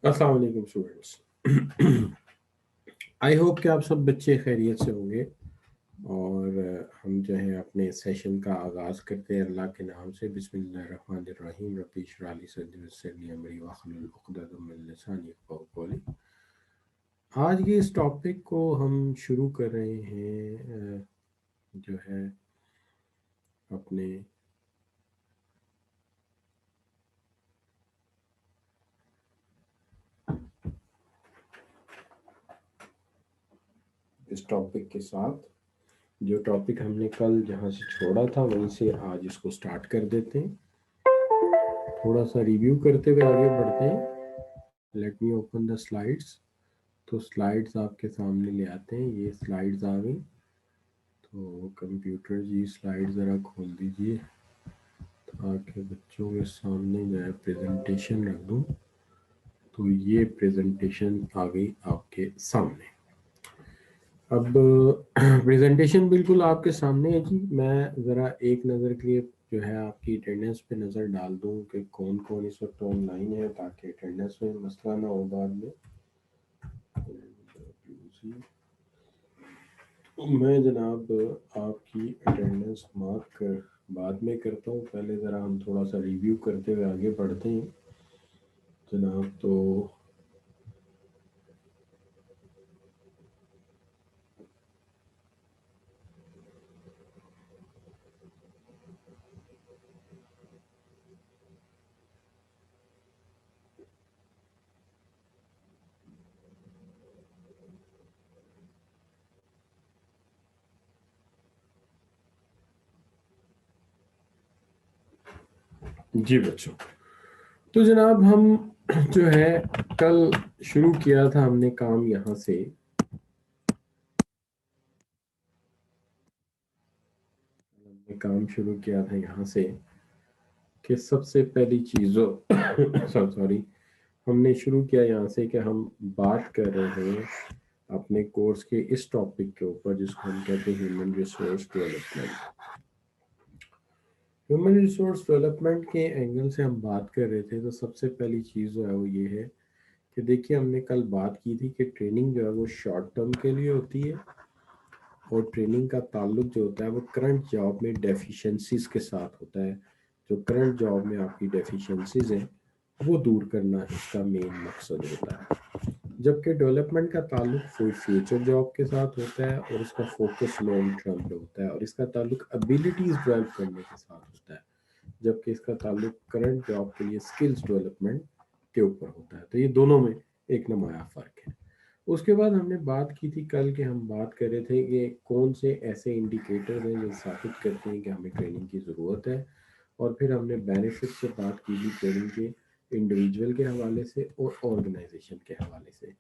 अस्सलाम वालेकुम students. I hope कि आप सब बच्चे खैरियत से होंगे। और हम जो है अपने सेशन का आगाज़ करते हैं अल्लाह के नाम से। बिस्मिल्लाहिर्रहमानिर्रहीम। रब्बी इश्रह ली सदरी वयस्सिर ली अमरी वहलुल उक़दतम मिन लिसानी यफ़क़हू क़ौली। आज के इस टॉपिक को हम शुरू कर रहे हैं जो है अपने इस टॉपिक के साथ। जो टॉपिक हमने कल जहाँ से छोड़ा था वहीं से आज इसको स्टार्ट कर देते हैं। थोड़ा सा रिव्यू करते हुए आगे बढ़ते हैं। Let me open the slides. तो स्लाइड्स आपके सामने ले आते हैं। ये स्लाइड्स आ गई। तो कंप्यूटर जी स्लाइड ज़रा खोल दीजिए ताकि बच्चों के सामने जो है प्रेजेंटेशन रख दूँ। तो ये प्रेजेंटेशन आ गई आपके सामने। अब प्रेजेंटेशन बिल्कुल आपके सामने है जी। मैं ज़रा एक नज़र के लिए जो है आपकी अटेंडेंस पे नज़र डाल दूं कि कौन कौन इस वक्त ऑनलाइन है, ताकि अटेंडेंस में मसला ना हो बाद में। तो मैं जनाब आपकी अटेंडेंस मार्क कर बाद में करता हूँ। पहले ज़रा हम थोड़ा सा रिव्यू करते हुए आगे बढ़ते हैं जनाब। तो जी बच्चों, तो जनाब हम जो है कल शुरू किया था हमने काम यहाँ से। हमने काम शुरू किया था यहाँ से कि सबसे पहली चीज़ों सॉरी हमने शुरू किया यहाँ से कि हम बात कर रहे हैं अपने कोर्स के इस टॉपिक के ऊपर जिसको हम कहते हैं human resource development. Human resource development के एंगल से हम बात कर रहे थे। तो सबसे पहली चीज़ जो है वो ये है कि देखिए हमने कल बात की थी कि ट्रेनिंग जो है वो शॉर्ट टर्म के लिए होती है, और ट्रेनिंग का ताल्लुक जो होता है वो करंट जॉब में डेफिशिएंसीज के साथ होता है। जो करंट जॉब में आपकी डेफिशिएंसीज हैं वो दूर करना इसका मेन मकसद होता है। जबकि डेवलपमेंट का ताल्लुक फ्यूचर जॉब के साथ होता है और इसका फोकस लॉन्ग टर्म पे होता है, और इसका ताल्लुक एबिलिटीज डेवलप करने के साथ होता है। जबकि इसका ताल्लुक करंट जॉब के लिए स्किल्स डेवलपमेंट के ऊपर होता है। तो ये दोनों में एक नमाया फ़र्क है। उसके बाद हमने बात की थी कल के हम बात कर रहे थे कि कौन से ऐसे इंडिकेटर हैं जो साबित करते हैं कि हमें ट्रेनिंग की ज़रूरत है। और फिर हमने बेनिफिट से बात की थी ट्रेनिंग के, इंडिविजुअल के हवाले से और ऑर्गेनाइजेशन के हवाले से।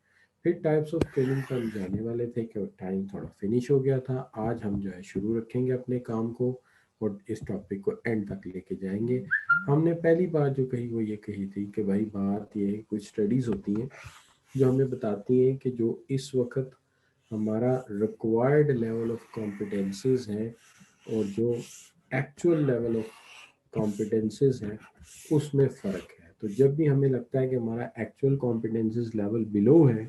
फिर टाइप्स ऑफ ट्रेनिंग पर हम जाने वाले थे कि टाइम थोड़ा फिनिश हो गया था। आज हम जो है शुरू रखेंगे अपने काम को और इस टॉपिक को एंड तक लेके जाएंगे। हमने पहली बात जो कही वो ये कही थी कि भाई बात ये कुछ स्टडीज़ होती हैं जो हमें बताती हैं कि जो इस वक्त हमारा रिक्वायर्ड लेवल ऑफ कॉम्पिटेंसीज है और जो एक्चुअल लेवल ऑफ कॉम्पिटेंसीज हैं उसमें फ़र्क है। तो जब भी हमें लगता है कि हमारा एक्चुअल कॉम्पिटेंसीज लेवल बिलो है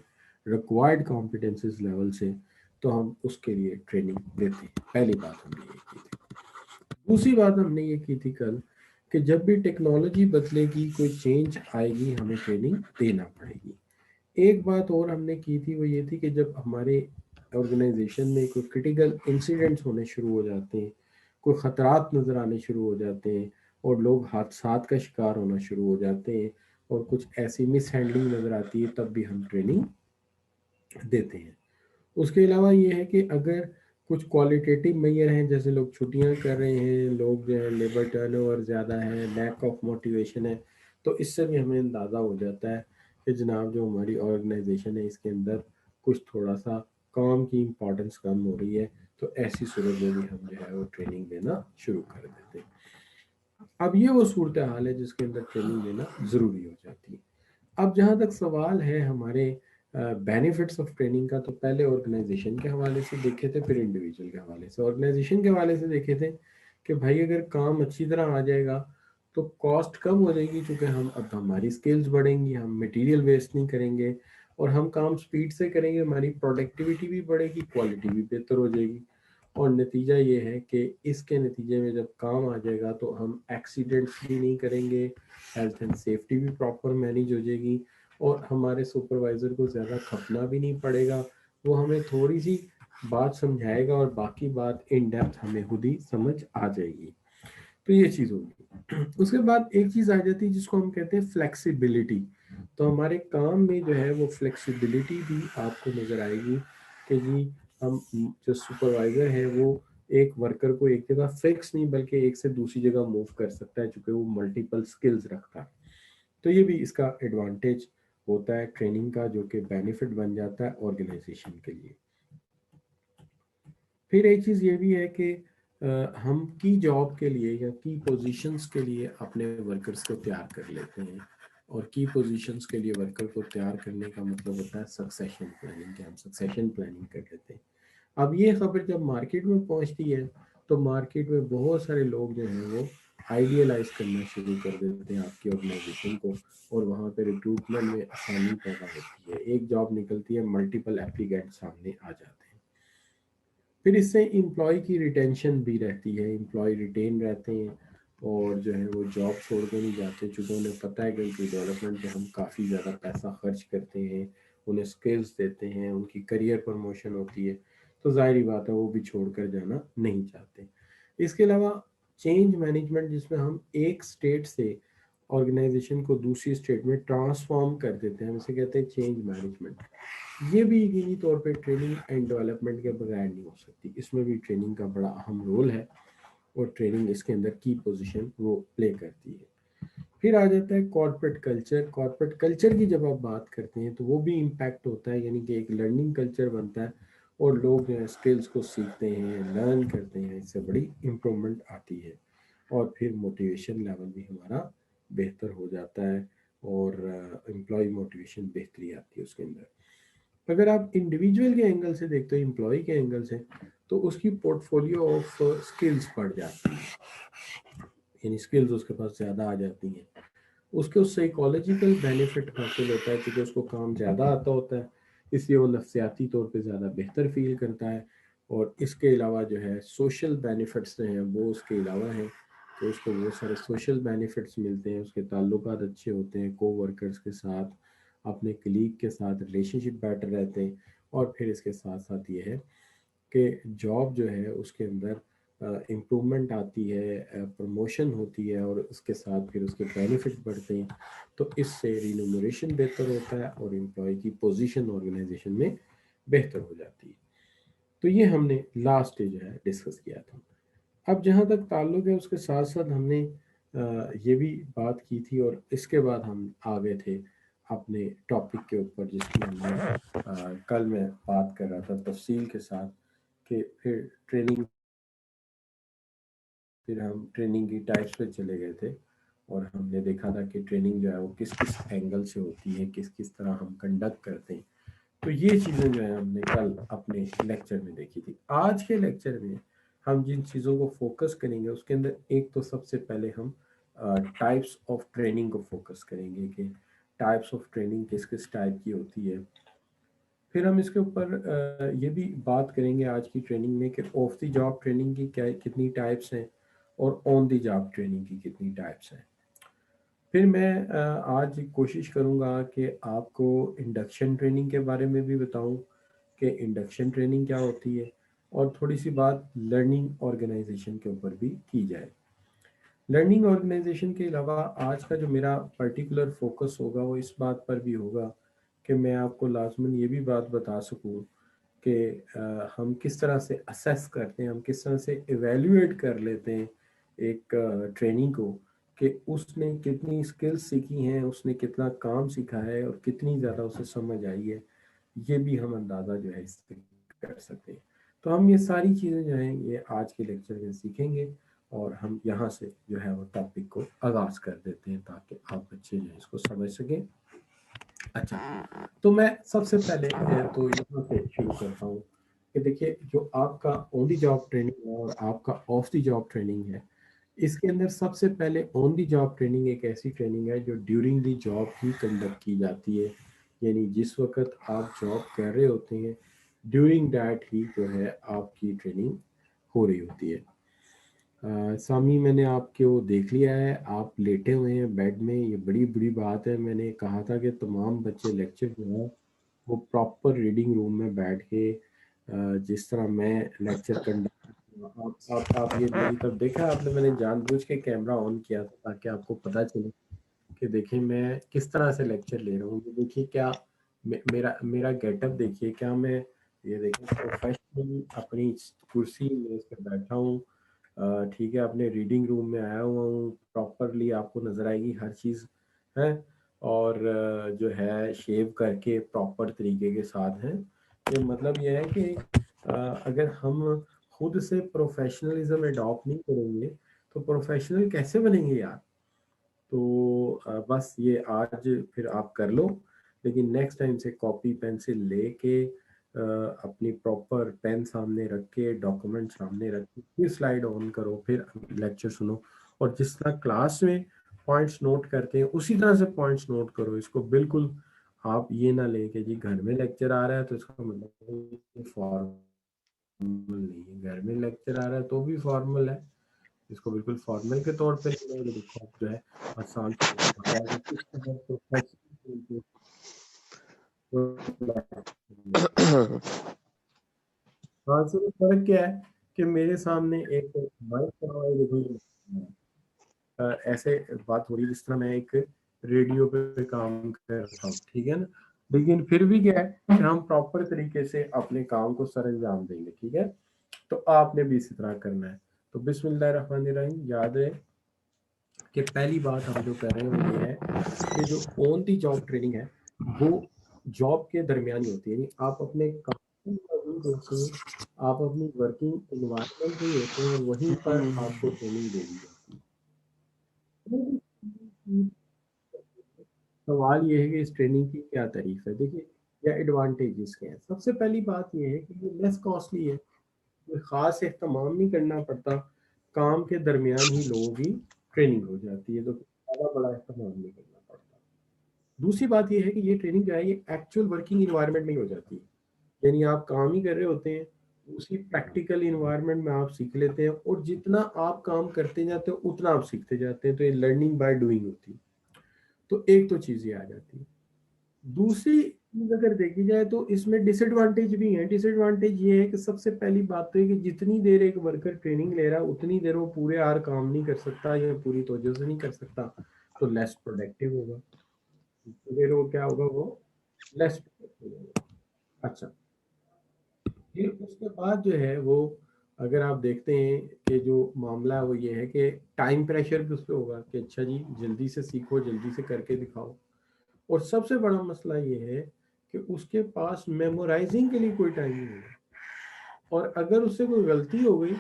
रिक्वायर्ड कॉम्पिटेंसीज लेवल से, तो हम उसके लिए ट्रेनिंग देते हैं। पहली बात हमने ये की थी। दूसरी बात हमने ये की थी कल कि जब भी टेक्नोलॉजी बदलेगी, कोई चेंज आएगी, हमें ट्रेनिंग देना पड़ेगी। एक बात और हमने की थी वो ये थी कि जब हमारे ऑर्गेनाइजेशन में कोई क्रिटिकल इंसिडेंट्स होने शुरू हो जाते हैं, कोई ख़तरात नज़र आने शुरू हो जाते हैं और लोग हादसात का शिकार होना शुरू हो जाते हैं और कुछ ऐसी मिस हैंडलिंग नज़र आती है, तब भी हम ट्रेनिंग देते हैं। उसके अलावा ये है कि अगर कुछ क्वालिटेटिव मैयर हैं, जैसे लोग छुट्टियां कर रहे हैं, लोग जो है लेबर टर्नओवर ज़्यादा है, लैक ऑफ मोटिवेशन है, तो इससे भी हमें अंदाज़ा हो जाता है कि जनाब जो हमारी ऑर्गेनाइजेशन है इसके अंदर कुछ थोड़ा सा काम की इम्पोर्टेंस कम हो रही है। तो ऐसी सूरत में भी हम जो है वो ट्रेनिंग देना शुरू कर देते हैं। अब ये वो सूरत हाल है जिसके अंदर ट्रेनिंग देना ज़रूरी हो जाती है। अब जहाँ तक सवाल है हमारे बेनिफिट्स ऑफ ट्रेनिंग का, तो पहले ऑर्गेनाइजेशन के हवाले से देखे थे, फिर इंडिविजुअल के हवाले से। ऑर्गेनाइजेशन के हवाले से देखे थे कि भाई अगर काम अच्छी तरह आ जाएगा तो कॉस्ट कम हो जाएगी, क्योंकि हम अब हमारी स्किल्स बढ़ेंगी, हम मटेरियल वेस्ट नहीं करेंगे और हम काम स्पीड से करेंगे, हमारी प्रोडक्टिविटी भी बढ़ेगी, क्वालिटी भी बेहतर हो जाएगी। और नतीजा ये है कि इसके नतीजे में जब काम आ जाएगा तो हम एक्सीडेंट्स भी नहीं करेंगे, हेल्थ एंड सेफ्टी भी प्रॉपर मैनेज हो जाएगी और हमारे सुपरवाइज़र को ज़्यादा खपना भी नहीं पड़ेगा। वो हमें थोड़ी सी बात समझाएगा और बाकी बात इन डेप्थ हमें खुद ही समझ आ जाएगी। तो ये चीज़ होगी। उसके बाद एक चीज़ आ जाती है जिसको हम कहते हैं फ्लेक्सिबिलिटी। तो हमारे काम में जो है वो फ्लेक्सिबिलिटी भी आपको नज़र आएगी कि जी हम जो सुपरवाइज़र है वो एक वर्कर को एक जगह फिक्स नहीं बल्कि एक से दूसरी जगह मूव कर सकता है, चूँकि वो मल्टीपल स्किल्स रखता है। तो ये भी इसका एडवांटेज होता है ट्रेनिंग का, जो कि बेनिफिट बन जाता है ऑर्गेनाइजेशन के लिए। फिर एक चीज़ ये भी है कि हम की जॉब के लिए या की पोजीशंस के लिए अपने वर्कर्स को तैयार कर लेते हैं, और की पोजीशंस के लिए वर्कर को तैयार करने का मतलब होता है सक्सेशन प्लानिंग, कि हम सक्सेशन प्लानिंग कर लेते हैं। अब ये खबर जब मार्केट में पहुंचती है तो मार्केट में बहुत सारे लोग जो हैं वो आइडियलाइज करना शुरू कर देते हैं आपकी ऑर्गेनाइजेशन को, और वहाँ पे रिक्रूटमेंट में आसानी पैदा होती है। एक जॉब निकलती है, मल्टीपल एप्लीकेंट सामने आ जाते हैं। फिर इससे एम्प्लॉय की रिटेंशन भी रहती है, एम्प्लॉय रिटेन रहते हैं और जो है वो जॉब छोड़ के नहीं जाते, चूँकि उन्हें पता है कि उनकी डेवलपमेंट पे हम काफ़ी ज़्यादा पैसा खर्च करते हैं, उन्हें स्किल्स देते हैं, उनकी करियर प्रमोशन होती है, तो ज़ाहिर बात है वो भी छोड़ कर जाना नहीं चाहते। इसके अलावा चेंज मैनेजमेंट, जिसमें हम एक स्टेट से ऑर्गेनाइजेशन को दूसरी स्टेट में ट्रांसफॉर्म कर देते हैं, हम इसे कहते हैं चेंज मैनेजमेंट। ये भी यकीनी तौर पे ट्रेनिंग एंड डेवलपमेंट के बगैर नहीं हो सकती, इसमें भी ट्रेनिंग का बड़ा अहम रोल है और ट्रेनिंग इसके अंदर की पोजीशन वो प्ले करती है। फिर आ जाता है कॉर्पोरेट कल्चर। कॉर्पोरेट कल्चर की जब आप बात करते हैं तो वो भी इम्पैक्ट होता है, यानी कि एक लर्निंग कल्चर बनता है और लोग जो है स्किल्स को सीखते हैं, लर्न करते हैं, इससे बड़ी इम्प्रूवमेंट आती है और फिर मोटिवेशन लेवल भी हमारा बेहतर हो जाता है और एम्प्लॉय मोटिवेशन बेहतरी आती है उसके अंदर। अगर आप इंडिविजुअल के एंगल से देखते हो, एम्प्लॉय के एंगल से, तो उसकी पोर्टफोलियो ऑफ स्किल्स बढ़ जाती है, यानी स्किल्स उसके पास ज़्यादा आ जाती हैं। उसके उस साइकोलॉजिकल बेनिफिट हासिल होता है क्योंकि उसको काम ज़्यादा आता होता है, इसलिए वो नफ्सियाती तौर पे ज़्यादा बेहतर फील करता है। और इसके अलावा जो है सोशल बेनिफिट्स जो हैं वो उसके अलावा हैं, तो उसको बहुत सारे सोशल बेनिफिट्स मिलते हैं, उसके ताल्लुकात अच्छे होते हैं को वर्कर्स के साथ, अपने कलीग के साथ रिलेशनशिप बेटर रहते हैं। और फिर इसके साथ साथ ये है कि जॉब जो है उसके अंदर इम्प्रूवमेंट आती है, प्रमोशन होती है और उसके साथ फिर उसके बेनिफिट बढ़ते हैं, तो इससे रिन्यूमरेशन बेहतर होता है और एम्प्लॉय की पोजीशन ऑर्गेनाइजेशन में बेहतर हो जाती है। तो ये हमने लास्ट जो है डिस्कस किया था। अब जहाँ तक ताल्लुक है उसके साथ साथ हमने ये भी बात की थी और इसके बाद हम आ गए थे अपने टॉपिक के ऊपर, जिसकी हमने कल मैं बात कर रहा था तफसील के साथ कि फिर ट्रेनिंग, फिर हम ट्रेनिंग की टाइप्स पे चले गए थे और हमने देखा था कि ट्रेनिंग जो है वो किस किस एंगल से होती है, किस किस तरह हम कंडक्ट करते हैं। तो ये चीज़ें जो है हमने कल अपने लेक्चर में देखी थी। आज के लेक्चर में हम जिन चीज़ों को फोकस करेंगे उसके अंदर एक तो सबसे पहले हम टाइप्स ऑफ ट्रेनिंग को फोकस करेंगे कि टाइप्स ऑफ ट्रेनिंग किस किस टाइप की होती है। फिर हम इसके ऊपर ये भी बात करेंगे आज की ट्रेनिंग में कि ऑफ द जॉब ट्रेनिंग की क्या कितनी टाइप्स हैं और ऑन द जॉब ट्रेनिंग की कितनी टाइप्स हैं। फिर मैं आज कोशिश करूँगा कि आपको इंडक्शन ट्रेनिंग के बारे में भी बताऊँ कि इंडक्शन ट्रेनिंग क्या होती है, और थोड़ी सी बात लर्निंग ऑर्गेनाइजेशन के ऊपर भी की जाए। लर्निंग ऑर्गेनाइजेशन के अलावा आज का जो मेरा पर्टिकुलर फोकस होगा वो इस बात पर भी होगा कि मैं आपको लाजमन ये भी बात बता सकूँ कि हम किस तरह से असेस करते हैं, हम किस तरह से एवेल्यूएट कर लेते हैं एक ट्रेनिंग को, कि उसने कितनी स्किल्स सीखी हैं, उसने कितना काम सीखा है और कितनी ज़्यादा उसे समझ आई है। ये भी हम अंदाज़ा जो है इससे कर सकते हैं। तो हम ये सारी चीज़ें जो हैं ये आज के लेक्चर में सीखेंगे और हम यहाँ से जो है वो टॉपिक को आगाज़ कर देते हैं ताकि आप बच्चे जो है इसको समझ सकें। अच्छा, तो मैं सबसे पहले तो यहाँ से शुरू करता हूँ कि देखिए जो आपका ऑन द जॉब ट्रेनिंग है और आपका ऑफ द जॉब ट्रेनिंग है, इसके अंदर सबसे पहले ऑन दी जॉब ट्रेनिंग एक ऐसी ट्रेनिंग है जो during the job he conduct की जाती है, यानी जिस वक्त आप जॉब कर रहे होते हैं ड्यूरिंग दैट ही जो है आपकी ट्रेनिंग हो रही होती है। सामी मैंने आपके वो देख लिया है, आप लेटे हुए हैं बेड में, ये बड़ी बड़ी बात है। मैंने कहा था कि तमाम बच्चे लेक्चर जो है वो प्रॉपर रीडिंग रूम में बैठ के जिस तरह मैं लेक्चर कंडक्ट, आप ये मेरी तरफ देखा आपने, मैंने जानबूझ के कैमरा ऑन किया था ताकि आपको पता चले कि देखिए मैं किस तरह से लेक्चर ले रहा हूँ। ये देखिए क्या मेरा मेरा गेटअप देखिए, क्या मैं ये देखिए प्रोफेशनल अपनी कुर्सी मेज पे बैठा हूँ, ठीक है, अपने रीडिंग रूम में आया हुआ हूँ, प्रॉपरली आपको नजर आएगी हर चीज़ है, और जो है शेव करके प्रॉपर तरीके के साथ है। ये मतलब ये है कि अगर हम खुद से प्रोफेशनलिज्म अडॉप्ट नहीं करेंगे तो प्रोफेशनल कैसे बनेंगे यार। तो बस ये आज फिर आप कर लो, लेकिन नेक्स्ट टाइम से कॉपी पेंसिल लेके अपनी प्रॉपर पेन सामने रख के डॉक्यूमेंट सामने रख के फिर स्लाइड ऑन करो, फिर लेक्चर सुनो, और जिस तरह क्लास में पॉइंट्स नोट करते हैं उसी तरह से पॉइंट्स नोट करो। इसको बिल्कुल आप ये ना लें कि जी घर में लेक्चर आ रहा है तो इसका मतलब फॉर्मल नहीं है, घर में लेक्चर आ रहा है तो भी फॉर्मल है, इसको बिल्कुल फॉर्मल के तौर पे ले लो। देखो आप जो है आसान से बता रहा है कि किस तरह प्रोफेशनल। हाँ सर, फर्क क्या है कि मेरे सामने एक माइक लगा हुआ है, देखो ये ऐसे बात हो रही है जिस तरह मैं एक रेडियो पे काम कर रहा हूँ, ठीक है ना। लेकिन फिर भी क्या है कि हम प्रॉपर तरीके से अपने काम को सर अंजाम देंगे, ठीक है। तो आपने भी इसी तरह करना है। तो बिस्मिल्लाहिर्रहमानिर्रहीम, याद है कि पहली बात हम जो कर रहे हैं वो ये है कि जो ऑन दी जॉब ट्रेनिंग है वो जॉब के दरमियान ही होती है, यानी आप अपने काम मौजूद होते हैं, आप अपनी वर्किंग इन्वायरमेंट में होते हैं और वहीं पर आपको ट्रेनिंग दे दी जाती है। सवाल ये है कि इस ट्रेनिंग की क्या तारीफ है, देखिए या एडवांटेजेस क्या है। सबसे पहली बात ये है कि ये लेस कॉस्टली है, कोई ख़ास एहतमाम नहीं करना पड़ता, काम के दरमियान ही लोगों की ट्रेनिंग हो जाती है, तो ज़्यादा बड़ा एहतमाम नहीं करना पड़ता। दूसरी बात ये है कि ये ट्रेनिंग जो है ये एक्चुअल वर्किंग इन्वायरमेंट में ही हो जाती है, यानी आप काम ही कर रहे होते हैं, उसी प्रैक्टिकल इन्वायरमेंट में आप सीख लेते हैं, और जितना आप काम करते जाते हो उतना आप सीखते जाते हैं, तो ये लर्निंग बाय डूइंग होती है। तो एक तो चीज़ ये आ जाती है। दूसरी चीज अगर देखी जाए तो इसमें डिसएडवांटेज भी है। डिसएडवांटेज ये है कि सबसे पहली बात तो है कि जितनी देर एक वर्कर ट्रेनिंग ले रहा है उतनी देर वो पूरे आर काम नहीं कर सकता या पूरी तवज्जो से नहीं कर सकता, तो लेस प्रोडक्टिव होगा, फिर वो क्या होगा, वो लेस प्रोडक्टिव होगा। अच्छा, फिर उसके बाद जो है वो अगर आप देखते हैं कि जो मामला है वो ये है कि टाइम प्रेशर भी उस पर होगा कि अच्छा जी जल्दी से सीखो, जल्दी से करके दिखाओ। और सबसे बड़ा मसला ये है कि उसके पास मेमोराइजिंग के लिए कोई टाइम नहीं होगा, और अगर उससे कोई गलती हो गई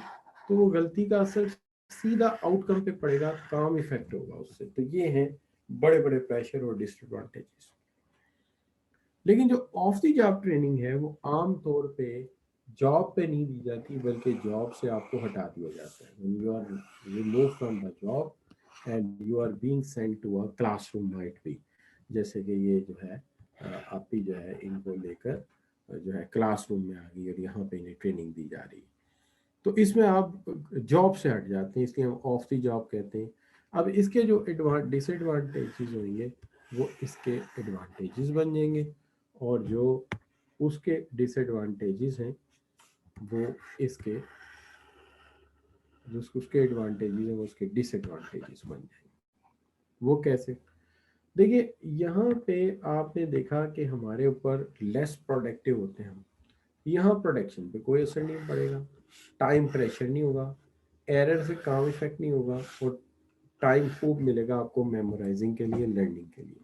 तो वो गलती का असर सीधा आउटकम पे पड़ेगा, काम इफेक्ट होगा उससे। तो ये हैं बड़े बड़े प्रेशर और डिसएडवांटेजेस। लेकिन जो ऑफ द जॉब ट्रेनिंग है वो आम तौर पे जॉब पे नहीं दी जाती, बल्कि जॉब से आपको हटा दिया जाता है। When you are removed from the job and you are being sent to a classroom might be, जैसे कि ये जो है आप ही जो है इनको लेकर जो है क्लासरूम में आ गई और यहाँ पे इन्हें ट्रेनिंग दी जा रही है, तो इसमें आप जॉब से हट जाते हैं, इसलिए हम ऑफ द जॉब कहते हैं। अब इसके जो डिसएडवांटेजेस होंगे वो इसके एडवांटेजेस बन जाएंगे, और जो उसके डिसएडवांटेजेस हैं वो इसके, जो उसके एडवांटेजेस हैं वो उसके डिसएडवांटेजेस बन जाएंगे। वो कैसे, देखिए यहाँ पे आपने देखा कि हमारे ऊपर लेस प्रोडक्टिव होते हैं हम, यहाँ प्रोडक्शन पे कोई असर नहीं पड़ेगा, टाइम प्रेशर नहीं होगा, एरर से काम इफेक्ट नहीं होगा, और टाइम खूब मिलेगा आपको मेमोराइजिंग के लिए, लर्निंग के लिए।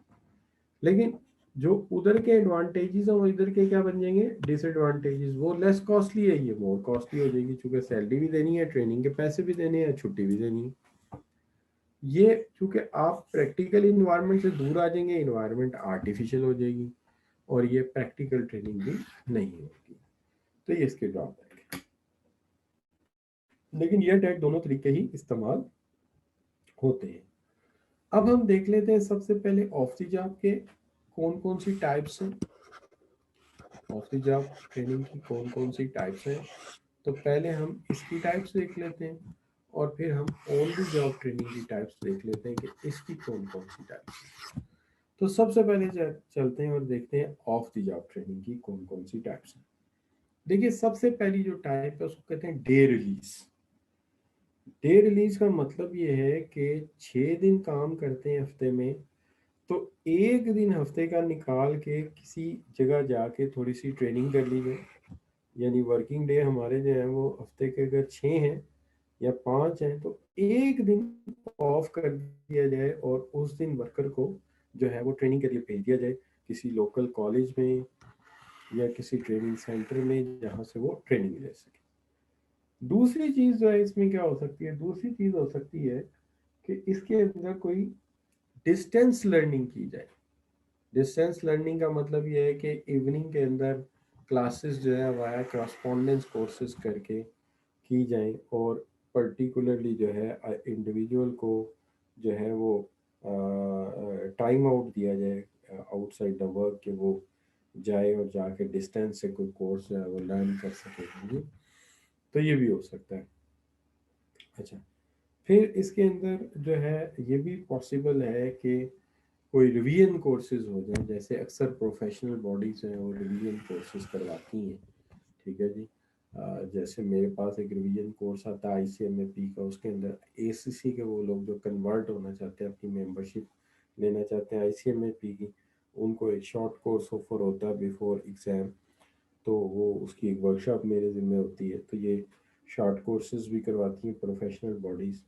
लेकिन जो उधर के एडवांटेजेस हैं वो इधर के क्या बन जाएंगे, डिसएडवांटेजेस। वो लेस कॉस्टली है, ये मोर कॉस्टली हो जाएगी, चूंकि सैलरी भी देनी है, ट्रेनिंग के पैसे भी देने हैं, छुट्टी भी देनी है। ये चूंकि आप प्रैक्टिकल इन्वायरमेंट से दूर आ जाएंगे, इन्वायरमेंट आर्टिफिशियल हो जाएगी, और ये प्रैक्टिकल ट्रेनिंग भी नहीं होगी। तो ये इसके ड्रॉबैक है। लेकिन ये टैग दोनों तरीके ही इस्तेमाल ہوتے ہیں. اب ہم دیکھ لیتے ہیں سب سے پہلے آف دی جاب کے کون کون سی ٹائپس ہیں. آف دی جاب ٹریننگ کی کون کون سی ٹائپس ہیں. تو پہلے ہم اس کی ٹائپس دیکھ لیتے ہیں اور پھر ہم آن دی جاب ٹریننگ کی ٹائپس دیکھ لیتے ہیں کہ اس کی کون کون سی ٹائپس ہیں. تو سب سے پہلے چلتے ہیں اور دیکھتے ہیں آف دی جاب ٹریننگ کی کون کون سی ٹائپس ہیں. دیکھیے سب سے پہلی جو ٹائپ ہے اس کو کہتے ہیں ڈے ریلیز. ڈے ریلیز کا مطلب یہ ہے کہ 6 دن کام کرتے ہیں ہفتے میں، تو ایک دن ہفتے کا نکال کے کسی جگہ جا کے تھوڑی سی ٹریننگ کر لی جائے. یعنی ورکنگ ڈے ہمارے جو ہیں وہ ہفتے کے اگر 6 ہیں یا 5 ہیں تو ایک دن آف کر دیا جائے اور اس دن ورکر کو جو ہے وہ ٹریننگ کے لیے بھیج دیا جائے کسی لوکل کالج میں یا کسی ٹریننگ سینٹر میں جہاں سے وہ ٹریننگ لے سکے. دوسری چیز جو ہے اس میں کیا ہو سکتی ہے، دوسری چیز ہو سکتی ہے کہ اس کے اندر کوئی ڈسٹینس لرننگ کی جائے. ڈسٹینس لرننگ کا مطلب یہ ہے کہ ایوننگ کے اندر کلاسز جو ہے وایا کراسپونڈنس کورسز کر کے کی جائیں اور پرٹیکولرلی جو ہے انڈیویجول کو جو ہے وہ ٹائم آؤٹ دیا جائے آؤٹ سائڈ دا ورک کہ وہ جائے اور جا کے ڈسٹینس سے کوئی کورس جو ہے وہ لرن کر سکے. جی تو یہ بھی ہو سکتا ہے. اچھا پھر اس کے اندر جو ہے یہ بھی پاسبل ہے کہ کوئی ریویژن کورسز ہو جائیں، جیسے اکثر پروفیشنل باڈیز ہیں وہ ریویژن کورسز کرواتی ہیں. ٹھیک ہے جی. جیسے میرے پاس ایک ریویژن کورس آتا ہے آئی سی ایم اے پی کا، اس کے اندر اے سی سی کے وہ لوگ جو کنورٹ ہونا چاہتے ہیں اپنی ممبرشپ لینا چاہتے ہیں آئی سی ایم اے پی کی، ان کو ایک شارٹ کورس آفر ہوتا ہے بیفور ایگزام. تو وہ اس کی ایک ورکشاپ میرے ذمہ ہوتی ہے. تو یہ شارٹ کورسز بھی کرواتی ہیں پروفیشنل باڈیز.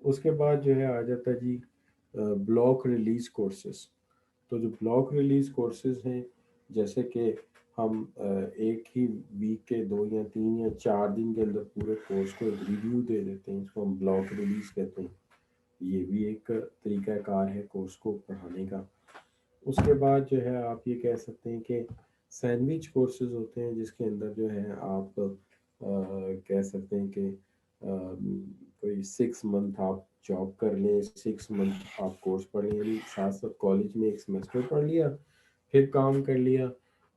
اس کے بعد جو ہے آ جاتا ہے جی بلاک ریلیز کورسز. تو جو بلاک ریلیز کورسز ہیں جیسے کہ ہم ایک ہی ویک کے 2 یا 3 یا 4 دن کے اندر پورے کورس کو ایک ریویو دے دیتے ہیں، اس کو ہم بلاک ریلیز کہتے ہیں. یہ بھی ایک طریقہ کار ہے کورس کو پڑھانے کا. اس کے بعد جو ہے آپ یہ کہہ سکتے ہیں کہ سینڈوچ کورسز ہوتے ہیں جس کے اندر جو ہے آپ کہہ سکتے ہیں کہ کوئی 6 منتھ آپ جاب کر لیں، 6 منتھ آپ کورس پڑھ لیں، یعنی ساتھ ساتھ کالج میں ایک سیمسٹر پڑھ لیا، پھر کام کر لیا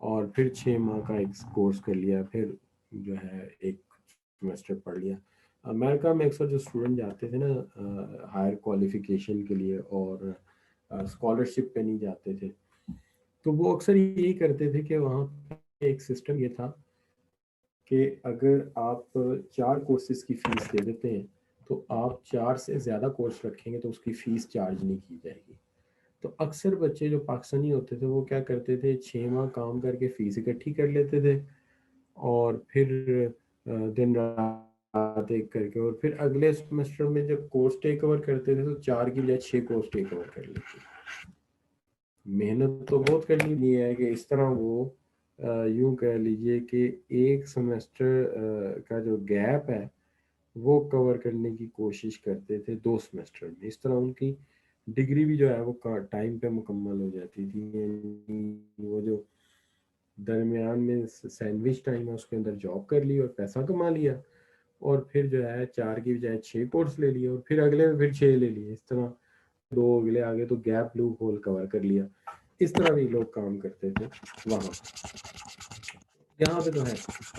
اور پھر 6 ماہ کا ایک کورس کر لیا، پھر جو ہے ایک سیمسٹر پڑھ لیا. امریکہ میں اکثر جو اسٹوڈنٹ جاتے تھے نا ہائر کوالیفیکیشن کے لیے اور اسکالرشپ پہ نہیں جاتے تھے، تو وہ اکثر یہی کرتے تھے کہ وہاں پہ ایک سسٹم یہ تھا کہ اگر آپ 4 کورسز کی فیس دے دیتے ہیں تو آپ 4 سے زیادہ کورس رکھیں گے تو اس کی فیس چارج نہیں کی جائے گی. تو اکثر بچے جو پاکستانی ہوتے تھے وہ کیا کرتے تھے 6 ماہ کام کر کے فیس اکٹھی کر لیتے تھے اور پھر دن رات ایک کر کے اور پھر اگلے سیمسٹر میں جب کورس ٹیک اوور کرتے تھے تو 4 کی بجائے 6 کورس ٹیک اوور کر لیتے تھے. محنت تو بہت کرنی نہیں ہے کہ اس طرح وہ یوں کہہ لیجئے کہ ایک سیمسٹر کا جو گیپ ہے وہ کور کرنے کی کوشش کرتے تھے 2 سیمسٹر میں. اس طرح ان کی ڈگری بھی جو ہے وہ ٹائم پہ مکمل ہو جاتی تھی. یعنی وہ جو درمیان میں سینڈوچ ٹائم ہے اس کے اندر جاب کر لی اور پیسہ کما لیا اور پھر جو ہے 4 کی بجائے 6 کورس لے لیے اور پھر اگلے میں پھر 6 لے لیے. اس طرح 2 اگلے آگے تو گیپ لوپ ہول کور کر لیا. اس طرح بھی لوگ کام کرتے تھے وہاں. یہاں پہ تو ہے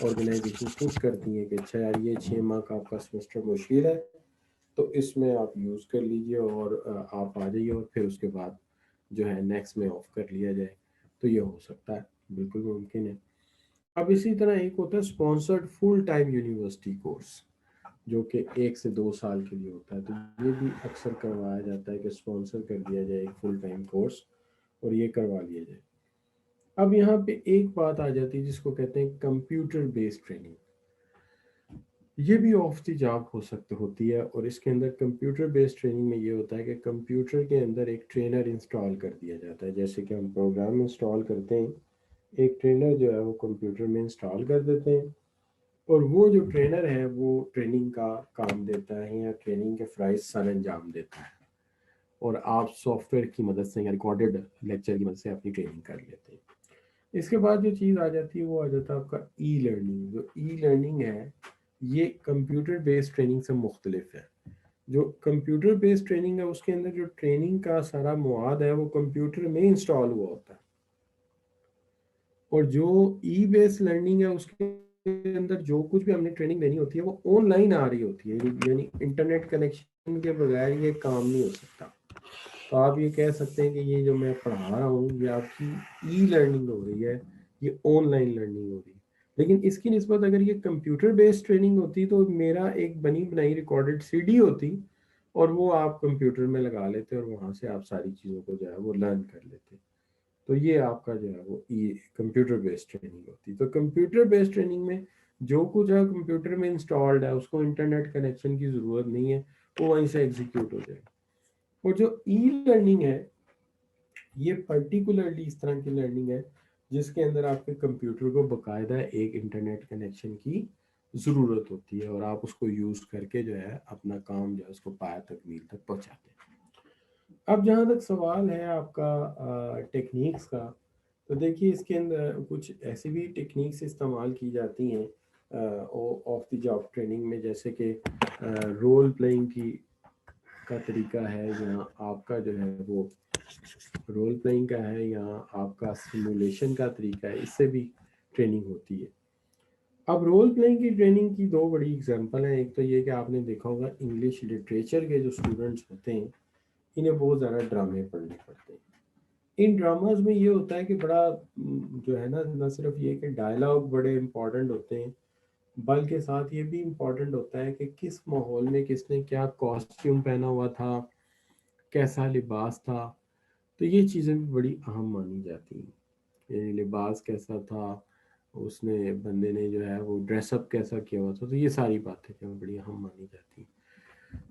آرگنائزیشن پوش کرتی ہیں کہ اچھا یار یہ 6 ماہ کا آپ کا سیمسٹر مشکل ہے تو اس میں آپ یوز کر لیجئے اور آپ آ جائیے اور پھر اس کے بعد جو ہے نیکسٹ میں آف کر لیا جائے. تو یہ ہو سکتا ہے، بالکل ممکن ہے. اب اسی طرح ایک ہوتا ہے sponsored full time university course جو کہ 1 سے 2 سال کے لیے ہوتا ہے. تو یہ بھی اکثر کروایا جاتا ہے کہ اسپانسر کر دیا جائے ایک فل ٹائم کورس اور یہ کروا لیا جائے. اب یہاں پہ ایک بات آ جاتی ہے جس کو کہتے ہیں کمپیوٹر بیسڈ ٹریننگ. یہ بھی آف دی جاب ہوتی ہے اور اس کے اندر کمپیوٹر بیسڈ ٹریننگ میں یہ ہوتا ہے کہ کمپیوٹر کے اندر ایک ٹرینر انسٹال کر دیا جاتا ہے. جیسے کہ ہم پروگرام انسٹال کرتے ہیں، ایک ٹرینر جو ہے وہ کمپیوٹر میں انسٹال کر دیتے ہیں اور وہ جو ٹرینر ہے وہ ٹریننگ کا کام دیتا ہے یا ٹریننگ کے فرائض سر انجام دیتا ہے اور آپ سافٹ ویئر کی مدد سے یا ریکارڈڈ لیکچر کی مدد سے اپنی ٹریننگ کر لیتے ہیں. اس کے بعد جو چیز آ جاتی ہے وہ آ جاتا ہے آپ کا ای لرننگ. جو ای لرننگ ہے یہ کمپیوٹر بیسڈ ٹریننگ سے مختلف ہے. जो कंप्यूटर बेस्ड ट्रेनिंग है उसके अंदर जो ट्रेनिंग का सारा मवाद है वो कंप्यूटर में इंस्टॉल हुआ होता है, और जो ई बेस्ड लर्निंग है उसके अंदर जो कुछ भी हमने ट्रेनिंग देनी होती है वो ऑनलाइन आ रही होती है, यानी इंटरनेट कनेक्शन के बगैर ये काम नहीं हो सकता। तो आप ये कह सकते हैं कि ये जो मैं पढ़ा रहा हूँ ये आपकी ई लर्निंग हो रही है, ये ऑनलाइन लर्निंग हो रही है। लेकिन इसकी निस्बत अगर ये कंप्यूटर बेस्ड ट्रेनिंग होती तो मेरा एक बनी बनाई रिकॉर्डेड सीडी होती, और वो आप कंप्यूटर में लगा लेते और वहाँ से आप सारी चीज़ों को जो है वो लर्न कर लेते। तो ये आपका जो है वो ई कंप्यूटर बेस्ड ट्रेनिंग होती। तो कंप्यूटर बेस्ड ट्रेनिंग में जो कुछ है कंप्यूटर में इंस्टॉल्ड है, उसको इंटरनेट कनेक्शन की ज़रूरत नहीं है, वो वहीं से एग्जीक्यूट हो जाएगा। और जो ई लर्निंग है ये पर्टिकुलरली इस तरह की लर्निंग है जिसके अंदर आपके कंप्यूटर को बकायदा एक इंटरनेट कनेक्शन की ज़रूरत होती है, और आप उसको यूज़ करके जो है अपना काम जो है उसको पाया तकमील तक पहुँचाते हैं। अब जहाँ तक सवाल है आपका टेक्निक्स का, तो देखिए इसके अंदर कुछ ऐसी भी टेक्निक्स इस्तेमाल की जाती हैं ऑफ द जॉब ट्रेनिंग में, जैसे कि रोल प्लेइंग की का तरीका है, या आपका जो है वो रोल प्लेइंग का है, या आपका सिमुलेशन का तरीका है, इससे भी ट्रेनिंग होती है। अब रोल प्लेइंग की ट्रेनिंग की दो बड़ी एग्जांपल हैं। एक तो ये कि आपने देखा होगा इंग्लिश लिटरेचर के जो स्टूडेंट्स होते हैं इन्हें बहुत ज़्यादा ड्रामे पढ़ने पड़ते हैं। इन ड्रामाज में ये होता है कि बड़ा जो है ना, न सिर्फ ये कि डायलॉग बड़े इंपॉर्टेंट होते हैं, बल्कि साथ ये भी इम्पोर्टेंट होता है कि किस माहौल में किसने क्या कॉस्ट्यूम पहना हुआ था, कैसा लिबास था। तो ये चीज़ें भी बड़ी अहम मानी जाती हैं, यानी लिबास कैसा था, उसने बंदे ने जो है वो ड्रेसअप कैसा किया हुआ था, तो ये सारी बातें जो हैं बड़ी अहम मानी जाती हैं।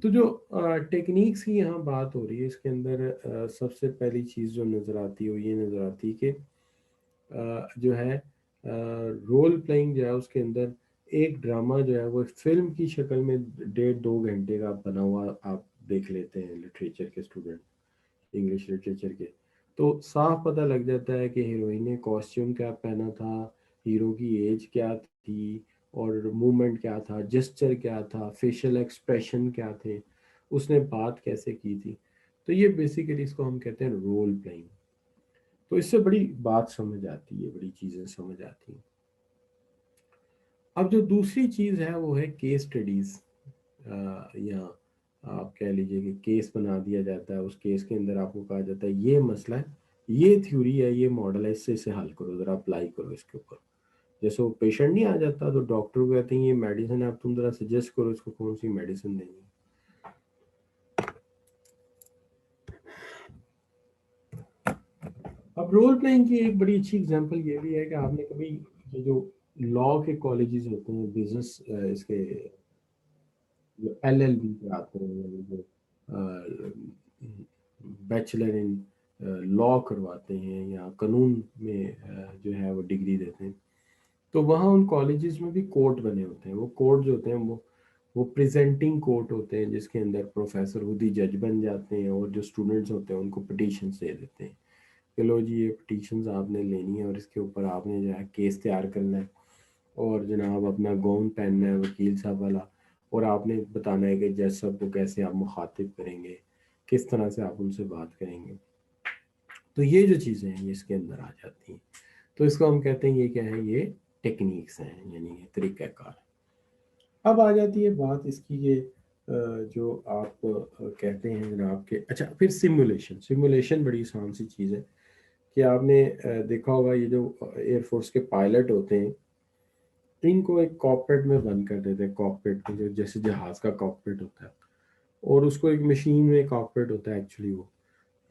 तो जो टेक्निक्स की यहाँ बात हो रही है इसके अंदर सबसे पहली चीज़ जो नज़र आती है वो ये नज़र आती है कि जो है रोल प्लेइंग जो है उसके अंदर एक ड्रामा जो है वो फिल्म की शक्ल में 1.5-2 घंटे का बना हुआ आप देख लेते हैं लिटरेचर के स्टूडेंट, इंग्लिश लिटरेचर के। तो साफ पता लग जाता है कि हीरोइन ने कॉस्ट्यूम क्या पहना था, हीरो की एज क्या थी, और मूवमेंट क्या था, जेस्चर क्या था, फेशियल एक्सप्रेशन क्या थे, उसने बात कैसे की थी। तो ये बेसिकली इसको हम कहते हैं रोल प्लेइंग। तो इससे बड़ी बात समझ आती है, बड़ी चीज़ें समझ आती हैं। अब जो दूसरी चीज़ है वो है केस स्टडीज़, या आप कह लीजिए कि केस बना दिया जाता है। उस केस के अंदर आपको कहा जाता है ये मसला है, ये थ्योरी है, ये मॉडल है, इससे इसे हल करो, ज़रा अप्लाई करो इसके ऊपर। जैसे वो पेशेंट नहीं आ जाता तो डॉक्टर को कहते हैं ये मेडिसिन है, अब तुम ज़रा सजेस्ट करो इसको कौन सी मेडिसिन देनी है। अब रोल प्लेइंग की एक बड़ी अच्छी एग्जांपल ये भी है कि आपने कभी ये जो लॉ के कॉलेजेस होते हैं, बिजनेस इसके जो LLB कराते हैं, यानी जो बैचलर इन लॉ करवाते हैं या कानून में जो है वो डिग्री देते हैं, तो वहाँ उन कॉलेजेस में भी कोर्ट बने होते हैं। वो कोर्ट जो होते हैं वो प्रेजेंटिंग कोर्ट होते हैं, जिसके अंदर प्रोफेसर खुद ही जज बन जाते हैं, और जो स्टूडेंट्स होते हैं उनको पिटीशन दे देते हैं कि लो जी ये पिटीशन आपने लेनी है और इसके ऊपर आपने जो है केस तैयार करना है, और जनाब अपना गाउन पहनना है वकील साहब वाला, और आपने बताना है कि जज साहब को कैसे आप मुखातिब करेंगे, किस तरह से आप उनसे बात करेंगे। तो ये जो चीज़ें हैं ये इसके अंदर आ जाती हैं। तो इसको हम कहते हैं ये क्या है, ये टेक्निक्स हैं, यानी ये तरीक़ाकार। अब आ जाती है बात इसकी कि जो आप कहते हैं जनाब के, अच्छा फिर सिमुलेशन। सिमुलेशन बड़ी आसान सी चीज़ है कि आपने देखा होगा ये जो एयरफोर्स के पायलट होते हैं इनको एक कॉकपिट में बंद कर देते हैं, कॉकपिट में जो जैसे जहाज़ का कॉकपिट होता है, और उसको एक मशीन में कॉकपिट होता है एक्चुअली वो,